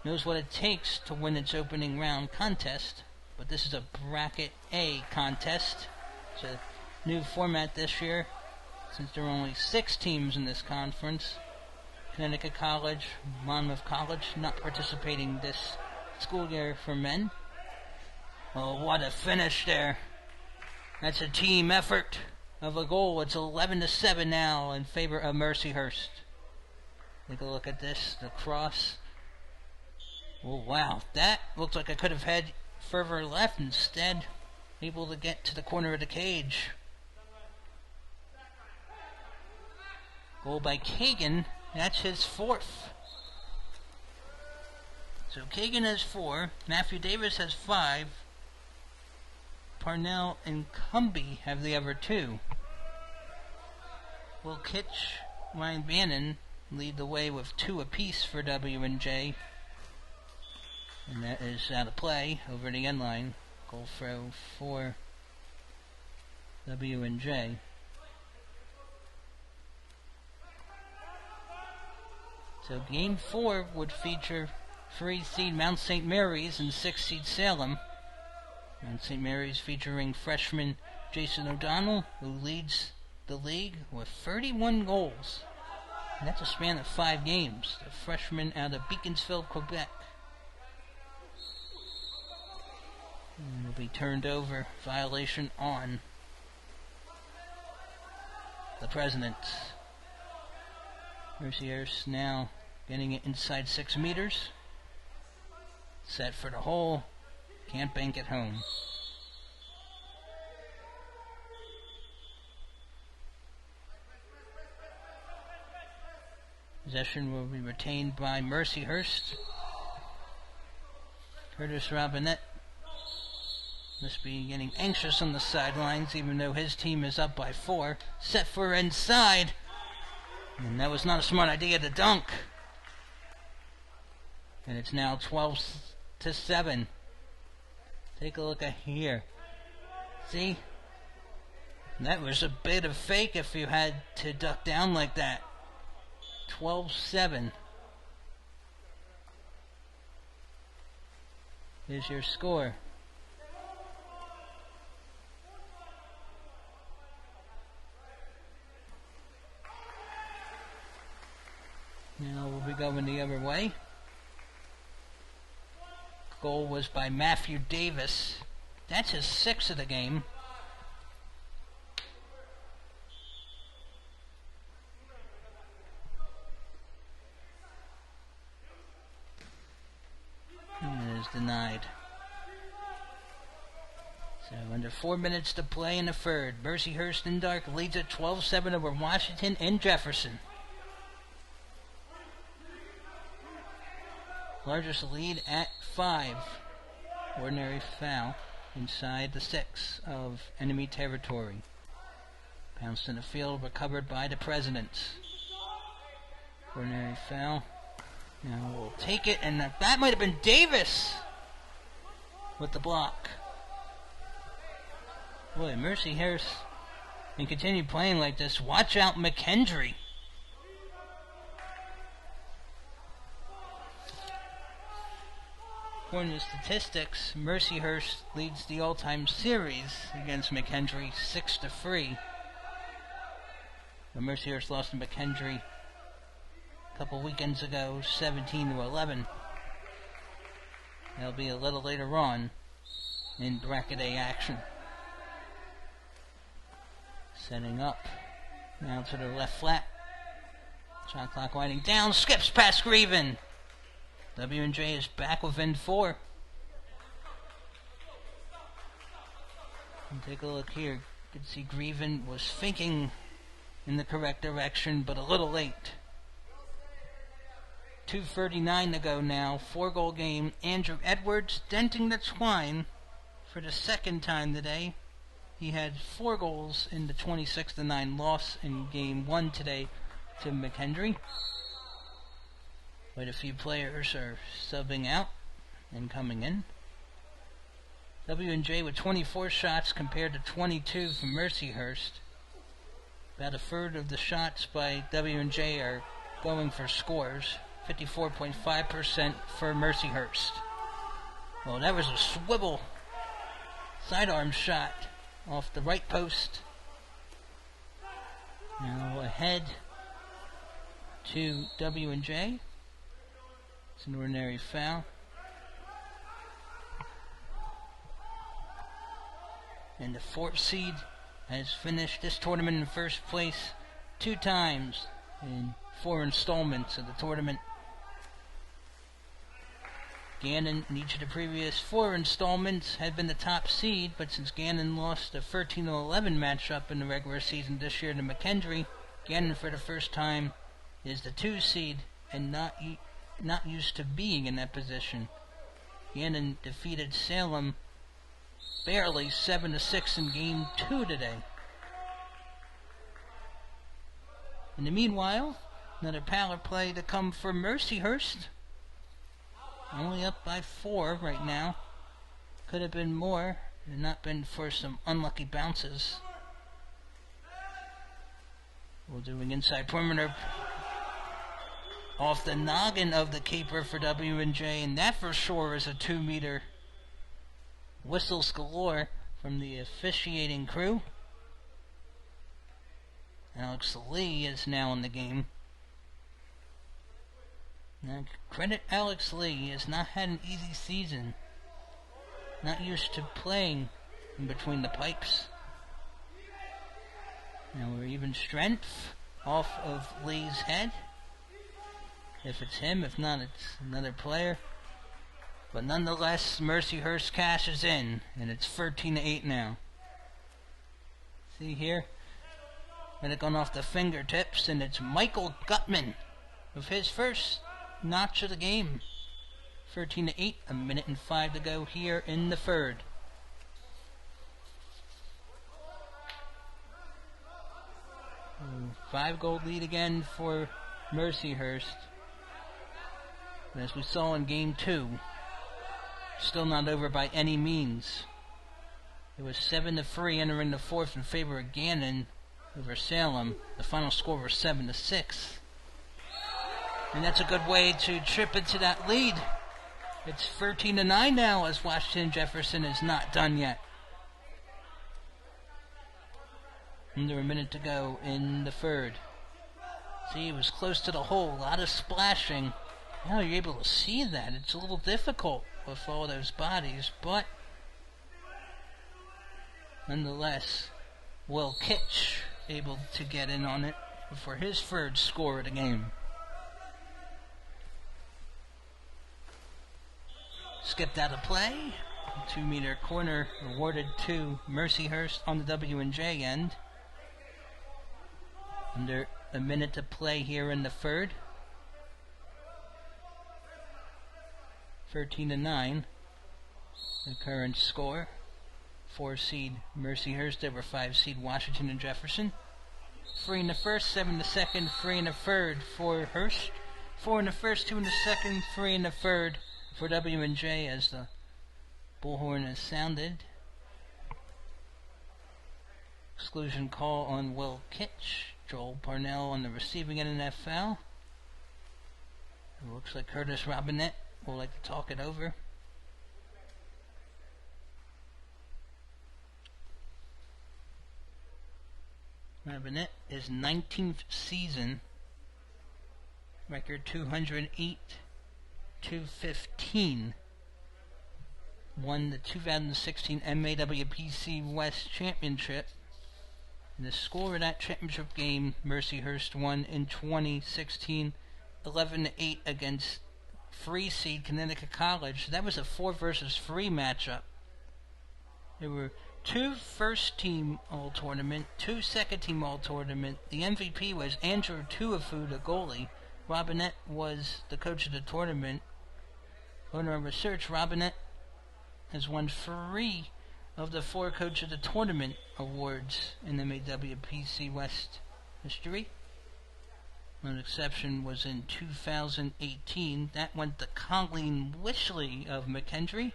knows what it takes to win its opening round contest, but this is a Bracket A contest. It's a new format this year, since there are only 6 teams in this conference. Connecticut College, Monmouth College not participating this school year for men. Oh, what a finish there. That's a team effort of a goal. It's 11-7 now in favor of Mercyhurst. Take a look at this, the cross. Oh, wow, that looks like I could have had further left, instead able to get to the corner of the cage. Goal by Kagan, that's his 4th. So Kagan has 4, Matthew Davis has 5, Parnell and Cumby have the other 2. Will Kitch, Ryan Bannon lead the way with 2 apiece for W&J. And that is out of play over the end line. Goal throw for W&J. So game 4 would feature 3 seed Mount St. Mary's and 6 seed Salem. Mount St. Mary's featuring freshman Jason O'Donnell, who leads the league with 31 goals. And that's a span of 5 games. The freshman out of Beaconsfield, Quebec. And will be turned over. Violation on the Presidents. Mercyhurst now getting it inside 6 meters. Set for the hole. Can't bank it home. Possession will be retained by Mercyhurst. Curtis Robinette must be getting anxious on the sidelines, even though his team is up by 4. Set for inside. And that was not a smart idea to dunk. And it's now 12-7. Take a look at here. See? That was a bit of fake if you had to duck down like that. 12-7. Here's your score. Now we'll be going the other way. Goal was by Matthew Davis. That's his 6th of the game. And it is denied. So under 4 minutes to play in the third. Mercyhurst in dark leads at 12-7 over Washington and Jefferson. Largest lead at 5. Ordinary foul inside the 6 of enemy territory. Bounced in the field, recovered by the Presidents. Ordinary foul. Now we'll take it, and that might have been Davis with the block. Boy, Mercyhurst can continue playing like this. Watch out, McKendree. According to statistics, Mercyhurst leads the all-time series against McKendree 6-3. But Mercyhurst lost to McKendree a couple weekends ago, 17-11. That'll be a little later on in Bracket A action. Setting up. Now to the left flat. Shot clock winding down. Skips past Grieven. W&J is back within 4. And take a look here. You can see Grieven was thinking in the correct direction, but a little late. 2:39 to go now. 4-goal game. Andrew Edwards denting the twine for the 2nd time today. He had 4 goals in the 26-9 loss in game 1 today to McKendree. Quite a few players are subbing out and coming in. W&J with 24 shots compared to 22 from Mercyhurst. About a third of the shots by W&J are going for scores. 54.5% for Mercyhurst. Well, that was a swivel sidearm shot off the right post. Now ahead to W&J. It's an ordinary foul. And the 4th seed has finished this tournament in first place 2 times in 4 installments of the tournament. Gannon, in each of the previous 4 installments, had been the top seed, but since Gannon lost a 13-11 matchup in the regular season this year to McKendree, Gannon for the first time is the 2 seed and not used to being in that position. Gannon defeated Salem barely 7-6 in game 2 today. In the meanwhile, another power play to come for Mercyhurst. Only up by 4 right now. Could have been more, had it not been for some unlucky bounces. We're doing inside perimeter off the noggin of the keeper for W&J, and that for sure is a 2-meter. Whistles galore from the officiating crew. Alex Lee is now in the game. Now, credit Alex Lee. He has not had an easy season. Not used to playing in between the pipes. Now we're even strength off of Lee's head. If it's him, if not, it's another player. But nonetheless, Mercyhurst cashes in, and it's 13-8 now. See here? And it gone off the fingertips, and it's Michael Gutman with his first notch of the game. 13-8, 1:05 to go here in the third. Five-goal lead again for Mercyhurst. But as we saw in Game 2, still not over by any means. It was 7-3 entering the fourth in favor of Gannon over Salem. The final score was 7-6. And that's a good way to trip into that lead. It's 13-9 now, as Washington Jefferson is not done yet. Under a minute to go in the third. See, it was close to the hole. A lot of splashing. Now you're able to see that. It's a little difficult with all those bodies, but nonetheless, Will Kitch able to get in on it for his third score of the game. Skipped out of play. 2-meter corner awarded to Mercyhurst on the W&J end. Under a minute to play here in the third. 13-9. The current score. 4-seed Mercyhurst over 5-seed Washington and Jefferson. 3 in the first, 7 in the second, 3 in the third for Hurst. 4 in the first, 2 in the second, 3 in the third for W&J as the bullhorn is sounded. Exclusion call on Will Kitch. Joel Parnell on the receiving end of that foul. It looks like Curtis Robinette will like to talk it over. Robinette is 19th season. Record 208-215. Won the 2016 MAWPC West Championship. And the score of that championship game, Mercyhurst won in 2016, 11-8 against 3-seed Connecticut College. That was a 4 versus 3 matchup. There were 2 first-team all-tournament, 2 second-team all-tournament. The MVP was Andrew Tuafu, the goalie. Robinette was the coach of the tournament. Owner of research, Robinette has won 3 of the 4 Coach of the Tournament awards in MAWPC West history. One exception was in 2018. That went to Colleen Wishley of McKendree.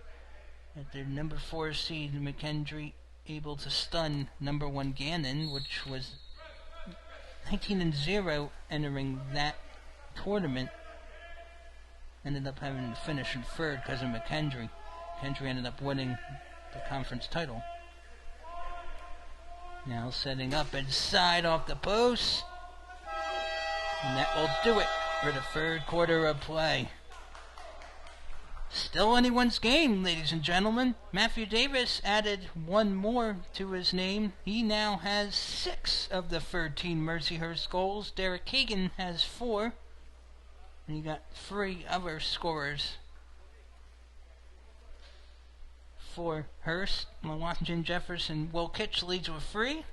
At their number 4 seed, McKendree able to stun number 1 Gannon, which was 19-0 entering that tournament. Ended up having to finish in third because of McKendree. McKendree ended up winning the conference title. Now setting up inside off the post. And that will do it for the third quarter of play. Still anyone's game, ladies and gentlemen. Matthew Davis added 1 more to his name. He now has 6 of the 13 Mercyhurst goals. Derek Kagan has 4. And you got 3 other scorers for Hurst. Washington Jefferson, Will Kitch leads with 3.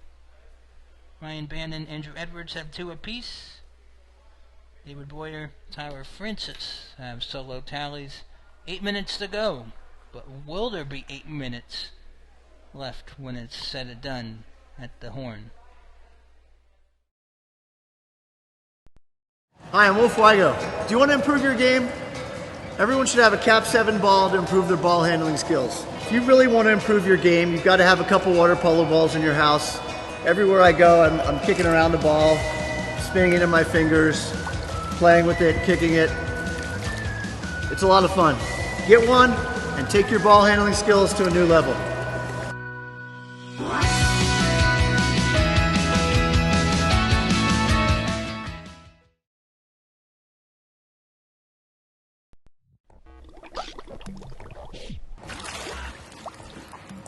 Ryan Bannon, Andrew Edwards have 2 apiece. David Boyer, Tyler Francis have solo tallies. 8 minutes to go. But will there be 8 minutes left when it's said and done at the horn? Hi, I'm Wolf Weigo. Do you want to improve your game? Everyone should have a Cap 7 ball to improve their ball handling skills. If you really want to improve your game, you've got to have a couple water polo balls in your house. Everywhere I go, I'm kicking around the ball, spinning it in my fingers, playing with it, kicking it. It's a lot of fun. Get one and take your ball handling skills to a new level.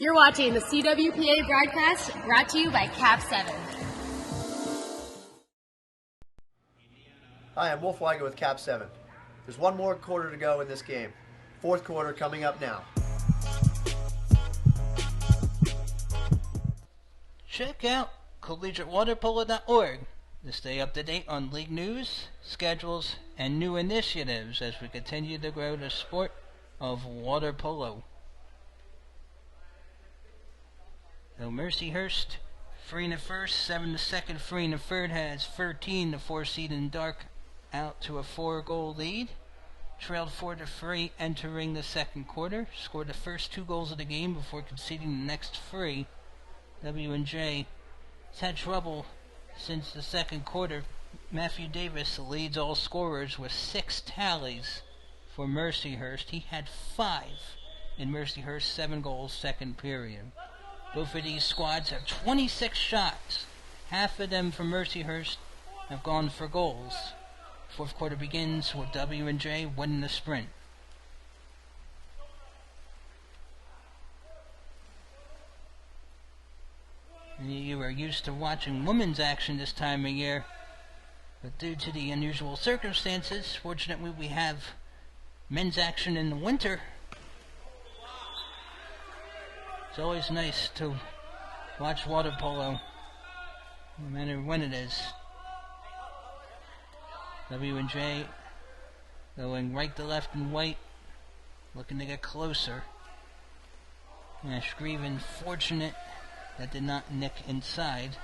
You're watching the CWPA broadcast brought to you by Cap 7. Hi, I'm Wolf Weigo with Cap 7. There's 1 more quarter to go in this game. 4th quarter coming up now. Check out collegiatewaterpolo.org to stay up to date on league news, schedules, and new initiatives as we continue to grow the sport of water polo. So Mercyhurst, 3 in the first, 7 in the second, 3 in the third, has 13, the 4 seed in dark, out to a 4-goal lead. trailed 4-3 entering the second quarter, scored the first 2 goals of the game before conceding the next 3. W&J has had trouble since the second quarter. Matthew Davis leads all scorers with 6 tallies for Mercyhurst. He had 5 in Mercyhurst's 7 goals second period. Both of these squads have 26 shots. Half of them from Mercyhurst have gone for goals. Fourth quarter begins with W&J winning the sprint. You are used to watching women's action this time of year, but due to the unusual circumstances, fortunately we have men's action in the winter. It's always nice to watch water polo, no matter when it is. W&J going right to left and white, looking to get closer. Ash Greven fortunate that did not nick inside.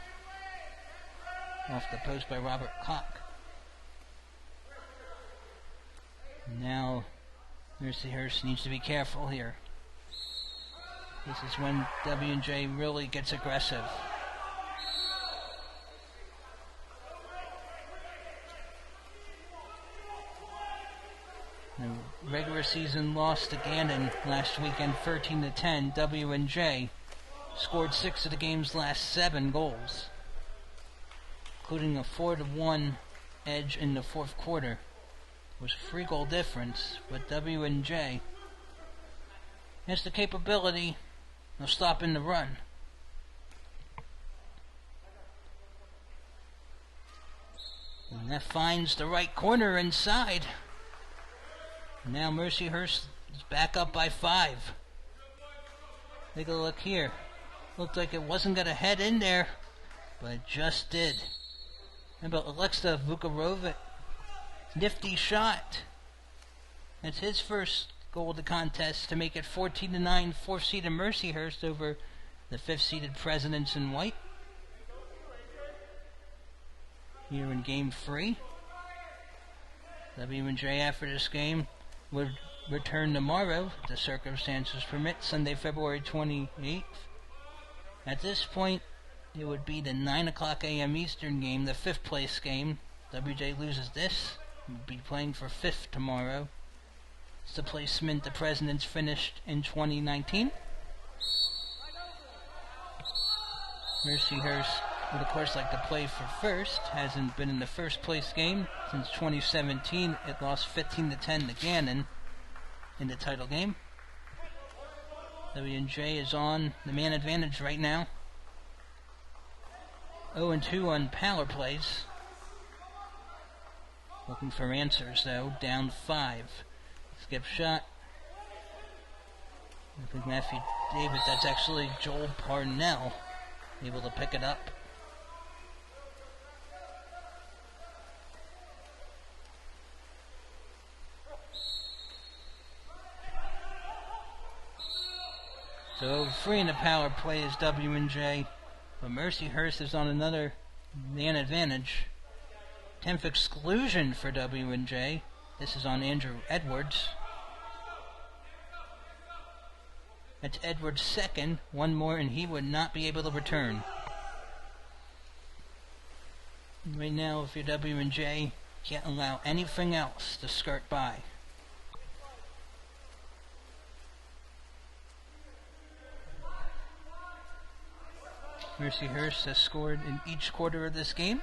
Off the post by Robert Koch. Now Mercyhurst needs to be careful here. This is when W&J really gets aggressive. The regular season loss to Gannon last weekend 13-10. W&J scored 6 of the game's last 7 goals, including a 4-1 edge in the fourth quarter. It was a 3-goal difference, but W&J has the capability of stopping the run. And that finds the right corner inside. Now Mercyhurst is back up by 5. Take a look here. Looked like it wasn't going to head in there, but it just did. How about Alexa Vukarovic? Nifty shot. That's his first goal of the contest to make it 14-9, 4th-seeded Mercyhurst over the 5th-seeded Presidents in white. Here in Game 3. W&J after this game would return tomorrow, if the circumstances permit, Sunday, February 28th. At this point, it would be the 9 o'clock a.m. Eastern game, the 5th place game. WJ loses this, we'll be playing for 5th tomorrow. It's the placement the Presidents finished in 2019. Mercyhurst would of course like to play for 1st. Hasn't been in the 1st place game since 2017. It lost 15-10 to Gannon in the title game. W&J is on the man advantage right now. 0-2 on power plays. Looking for answers though, down 5. Skip shot. I think Matthew David, that's actually Joel Parnell, able to pick it up. So 3 in the power play is W&J, but Mercyhurst is on another man advantage. 10th exclusion for W&J. This is on Andrew Edwards. That's Edwards' 2nd. One more and he would not be able to return. Right now, if you're W&J, can't allow anything else to skirt by. Mercyhurst has scored in each quarter of this game.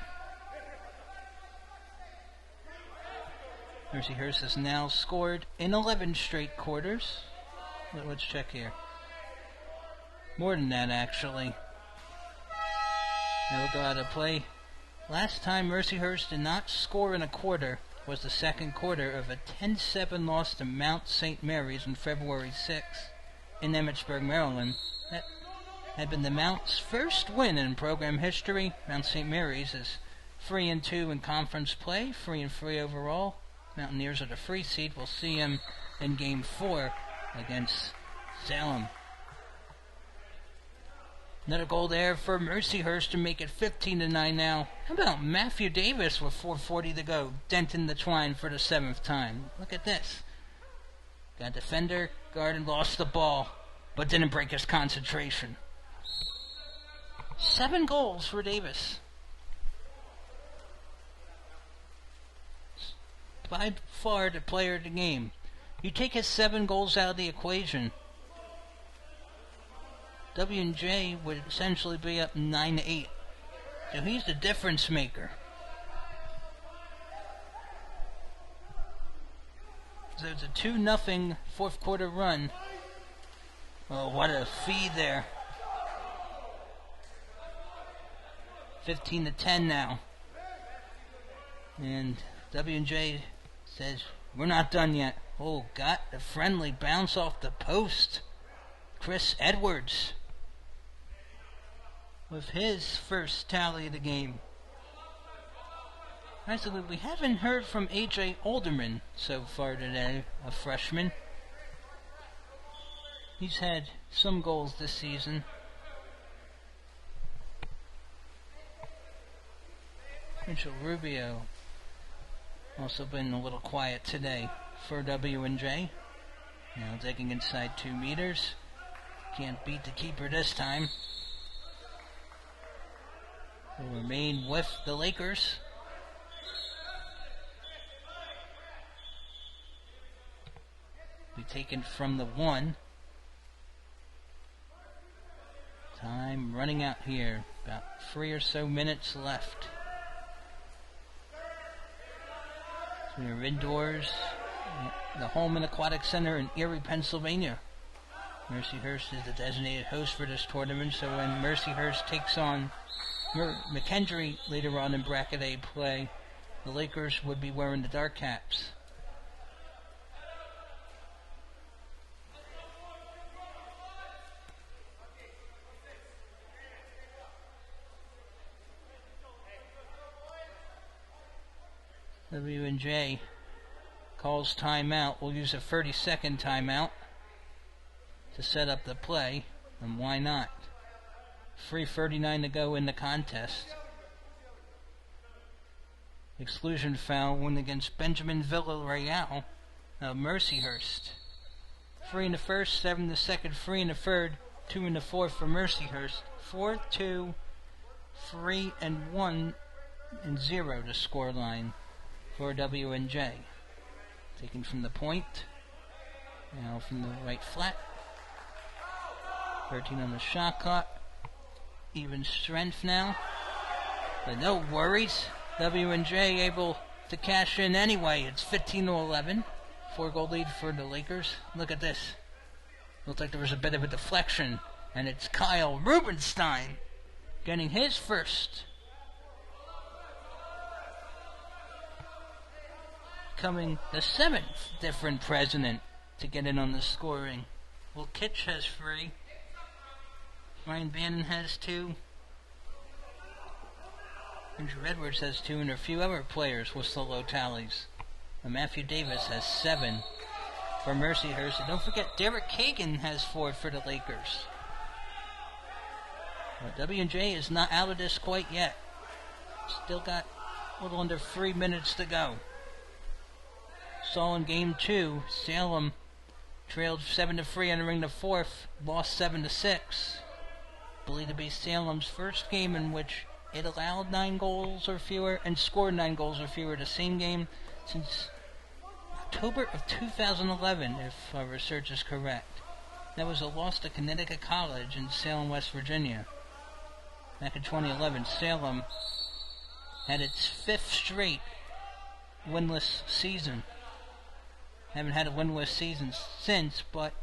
Mercyhurst has now scored in 11 straight quarters. Let's check here. More than that, actually. Now we'll go out of play. Last time Mercyhurst did not score in a quarter was the second quarter of a 10-7 loss to Mount St. Mary's on February 6th in Emmitsburg, Maryland. That had been the Mount's first win in program history. Mount St. Mary's is 3-2 in conference play, 3-3 overall. Mountaineers are the 3 seed. We'll see them in Game 4 against Salem. Another goal there for Mercyhurst to make it 15-9 now. How about Matthew Davis with 4:40 to go, denting the twine for the 7th time? Look at this. Got a defender, guard, and lost the ball, but didn't break his concentration. 7 goals for Davis. By far the player of the game. You take his 7 goals out of the equation, W&J would essentially be up 9-8. So he's the difference maker. So it's a 2-0 fourth quarter run. Oh, what a feed there. 15-10 now. And W&J says, we're not done yet. Oh, got a friendly bounce off the post. Chris Edwards with his first tally of the game. Actually, we haven't heard from A.J. Alderman so far today, a freshman. He's had some goals this season. Mitchell Rubio also been a little quiet today for W&J. Now digging inside 2 meters. Can't beat the keeper this time. Will remain with the Lakers. Be taken from the 1. Time running out here. About 3 or so minutes left. So we're indoors at the Hallman Aquatics Center in Erie, Pennsylvania. Mercyhurst is the designated host for this tournament, so when Mercyhurst takes on McKendree later on in Bracket A play, the Lakers would be wearing the dark caps. W&J calls timeout. We'll use a 30-second timeout to set up the play, and why not? 3:39 to go in the contest. Exclusion foul won against Benjamin Villarreal of Mercyhurst. 3 in the first, 7 in the second, 3 in the third, 2 in the fourth for Mercyhurst. 4-2, 3 and 1 and 0 the score line for W&J. Taken from the point. Now from the right flat. 13 on the shot clock. Even strength now. But no worries. W&J able to cash in anyway. It's 15-11. 4-goal lead for the Lakers. Look at this. Looked like there was a bit of a deflection. And it's Kyle Rubenstein getting his first. Becoming the 7th different president to get in on the scoring. Well, Kitch has 3. Ryan Bannon has 2. Andrew Edwards has 2, and a few other players with solo tallies. And Matthew Davis has 7 for Mercyhurst. And don't forget, Derek Kagan has 4 for the Lakers. But W&J is not out of this quite yet. Still got a little under 3 minutes to go. Saw in game 2, Salem trailed 7-3 entering the 4th, lost 7-6. Believed to be Salem's first game in which it allowed 9 goals or fewer and scored 9 goals or fewer the same game since October of 2011, if our research is correct. That was a loss to Connecticut College in Salem, West Virginia. Back in 2011, Salem had its 5th straight winless season. Haven't had a winless season since, but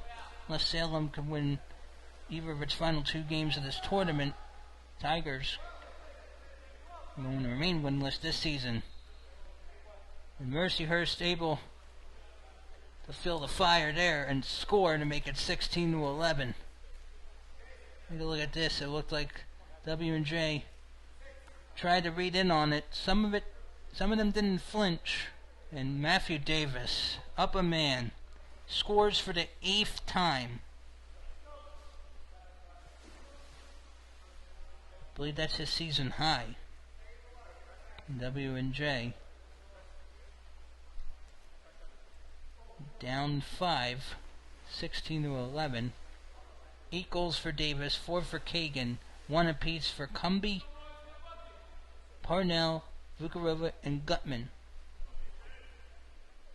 unless Salem can win either of its final 2 games of this tournament, Tigers are going to remain winless this season. And Mercyhurst able to fill the fire there and score to make it 16-11. Take a look at this. It looked like W&J tried to read in on it. Some of them didn't flinch. And Matthew Davis, up a man, scores for the 8th time. believe that's his season high. W&J down 5, 16-11. 8 goals for Davis, 4 for Kagan, 1 apiece for Cumby, Parnell, Vukarova, and Gutman.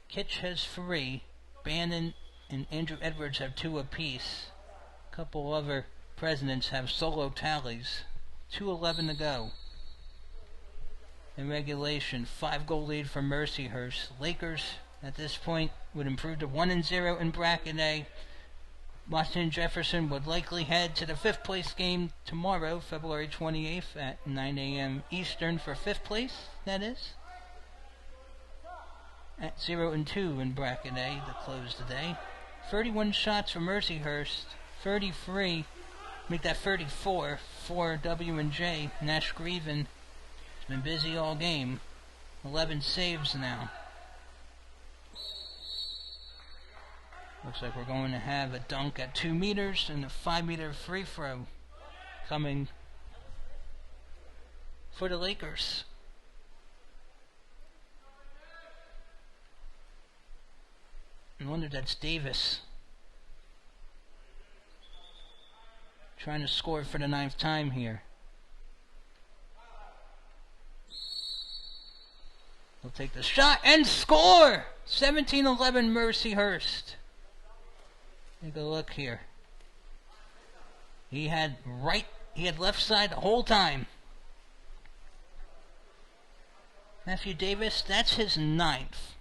Kitch has 3. Bannon and Andrew Edwards have 2 apiece. A couple other presidents have solo tallies. 2:11 to go. In regulation, 5-goal lead for Mercyhurst. Lakers at this point would improve to 1-0 in bracket A. Washington Jefferson would likely head to the 5th place game tomorrow, February 28th at 9 a.m. Eastern for 5th place, that is. At 0-2 in bracket A to close the day. 31 shots for Mercyhurst, 33, make that 34 for W&J. Nash Grieven has been busy all game. 11 saves now. Looks like we're going to have a dunk at 2 meters and a 5-meter free throw coming for the Lakers. I wonder if that's Davis trying to score for the 9th time here. He'll take the shot and score! 17-11 Mercyhurst. Take a look here. He had left side the whole time. Matthew Davis, that's his 9th.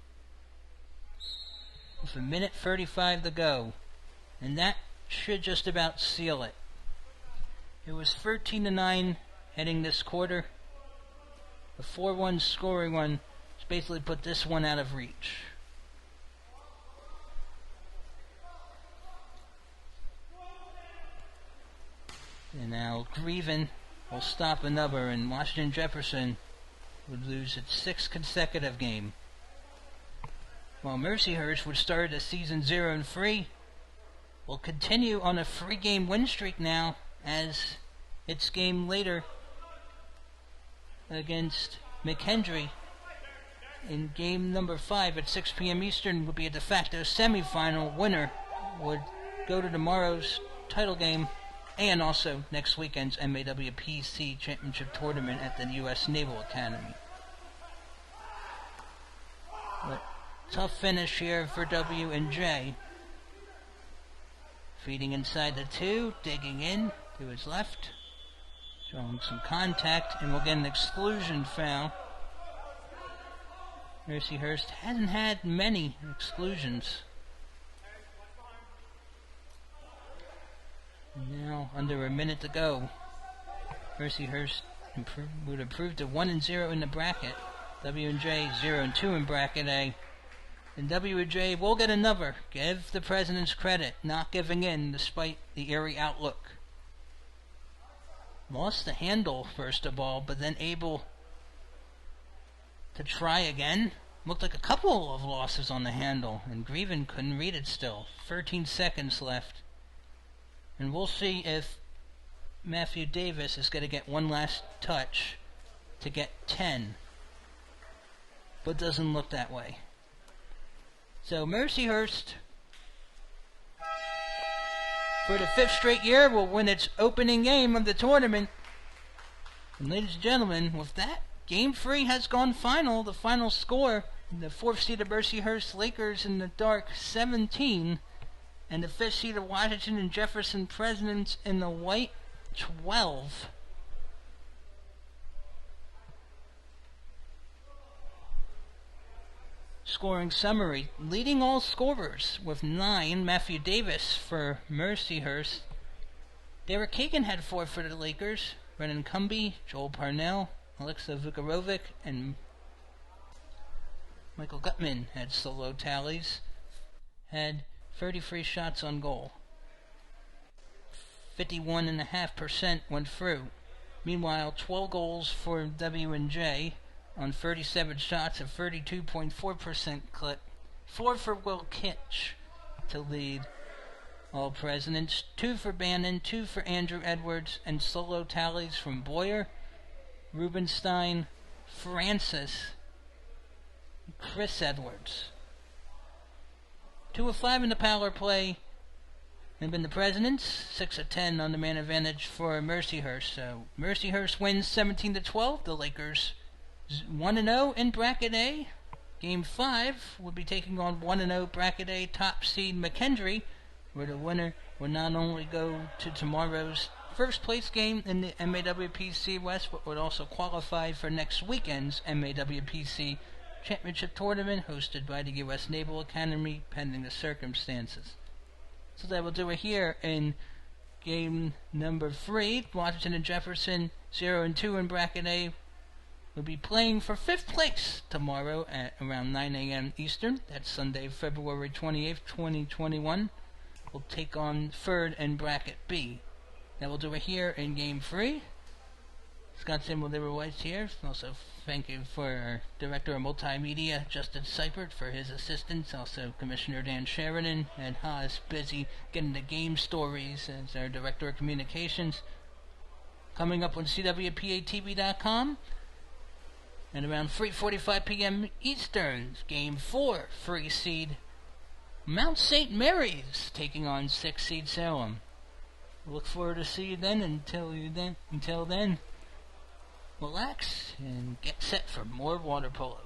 With 1:35 to go. And that should just about seal it. It was 13-9 heading this quarter. The 4-1 scoring one has basically put this one out of reach. And now Grieven will stop another, and Washington Jefferson would lose its 6th consecutive game. While Mercyhurst would start the season 0-3, will continue on a 3-game win streak now, as its game later against McHenry in game number 5 at 6 p.m. Eastern would be a de facto semifinal. Winner would go to tomorrow's title game and also next weekend's MAWPC Championship Tournament at the U.S. Naval Academy. But tough finish here for W&J. Feeding inside the 2, digging in to his left, showing some contact, and we'll get an exclusion foul. Mercyhurst hasn't had many exclusions. Now, under a minute to go, Mercyhurst would improve to 1-0 in the bracket. W&J 0-2 in bracket A. And W&J will get another. Give the presidents credit, not giving in despite the Erie outlook. Lost the handle first of all, but then able to try again. Looked like a couple of losses on the handle, and Grieven couldn't read it still. 13 seconds left. And we'll see if Matthew Davis is going to get one last touch to get 10. But doesn't look that way. So Mercyhurst, for the 5th straight year, will win its opening game of the tournament. And ladies and gentlemen, with that, Game 3 has gone final. The final score, the 4th seeded Mercyhurst Lakers in the dark, 17. And the 5th seeded Washington and Jefferson Presidents in the white, 12. Scoring summary. Leading all scorers with 9, Matthew Davis for Mercyhurst. Derek Kagan had 4 for the Lakers. Brennan Cumby, Joel Parnell, Alexa Vukarovic, and Michael Gutman had solo tallies. Had 33 shots on goal. 51.5% went through. Meanwhile, 12 goals for W&J on 37 shots at 32.4% clip. 4 for Will Kitch to lead All presidents, 2 for Bannon, 2 for Andrew Edwards, and solo tallies from Boyer, Rubenstein, Francis, Chris Edwards. 2 of 5 in the power play have been the presidents, 6 of 10 on the man advantage for Mercyhurst. So Mercyhurst wins 17-12. The Lakers 1-0 in Bracket A. Game 5 will be taking on 1-0 Bracket A top seed McKendree, where the winner will not only go to tomorrow's first place game in the MAWPC West, but would also qualify for next weekend's MAWPC Championship Tournament hosted by the U.S. Naval Academy, pending the circumstances. So that will do it here in game number 3. Washington and Jefferson 0-2 in Bracket A will be playing for 5th place tomorrow at around 9 a.m. Eastern. That's Sunday, February 28th, 2021. We'll take on 3rd in Bracket B. That will do it here in game 3. Scott Simmel-Liver-Weiss here. Also, thank you for our Director of Multimedia, Justin Seipert, for his assistance. Also, Commissioner Dan Sheridan and Haas busy getting the game stories as our Director of Communications. Coming up on CWPATV.com. And around 3:45 p.m. Eastern, Game 4, 3 seed Mount St. Mary's taking on 6 seed Salem. Look forward to see you then. Until then, relax and get set for more water polo.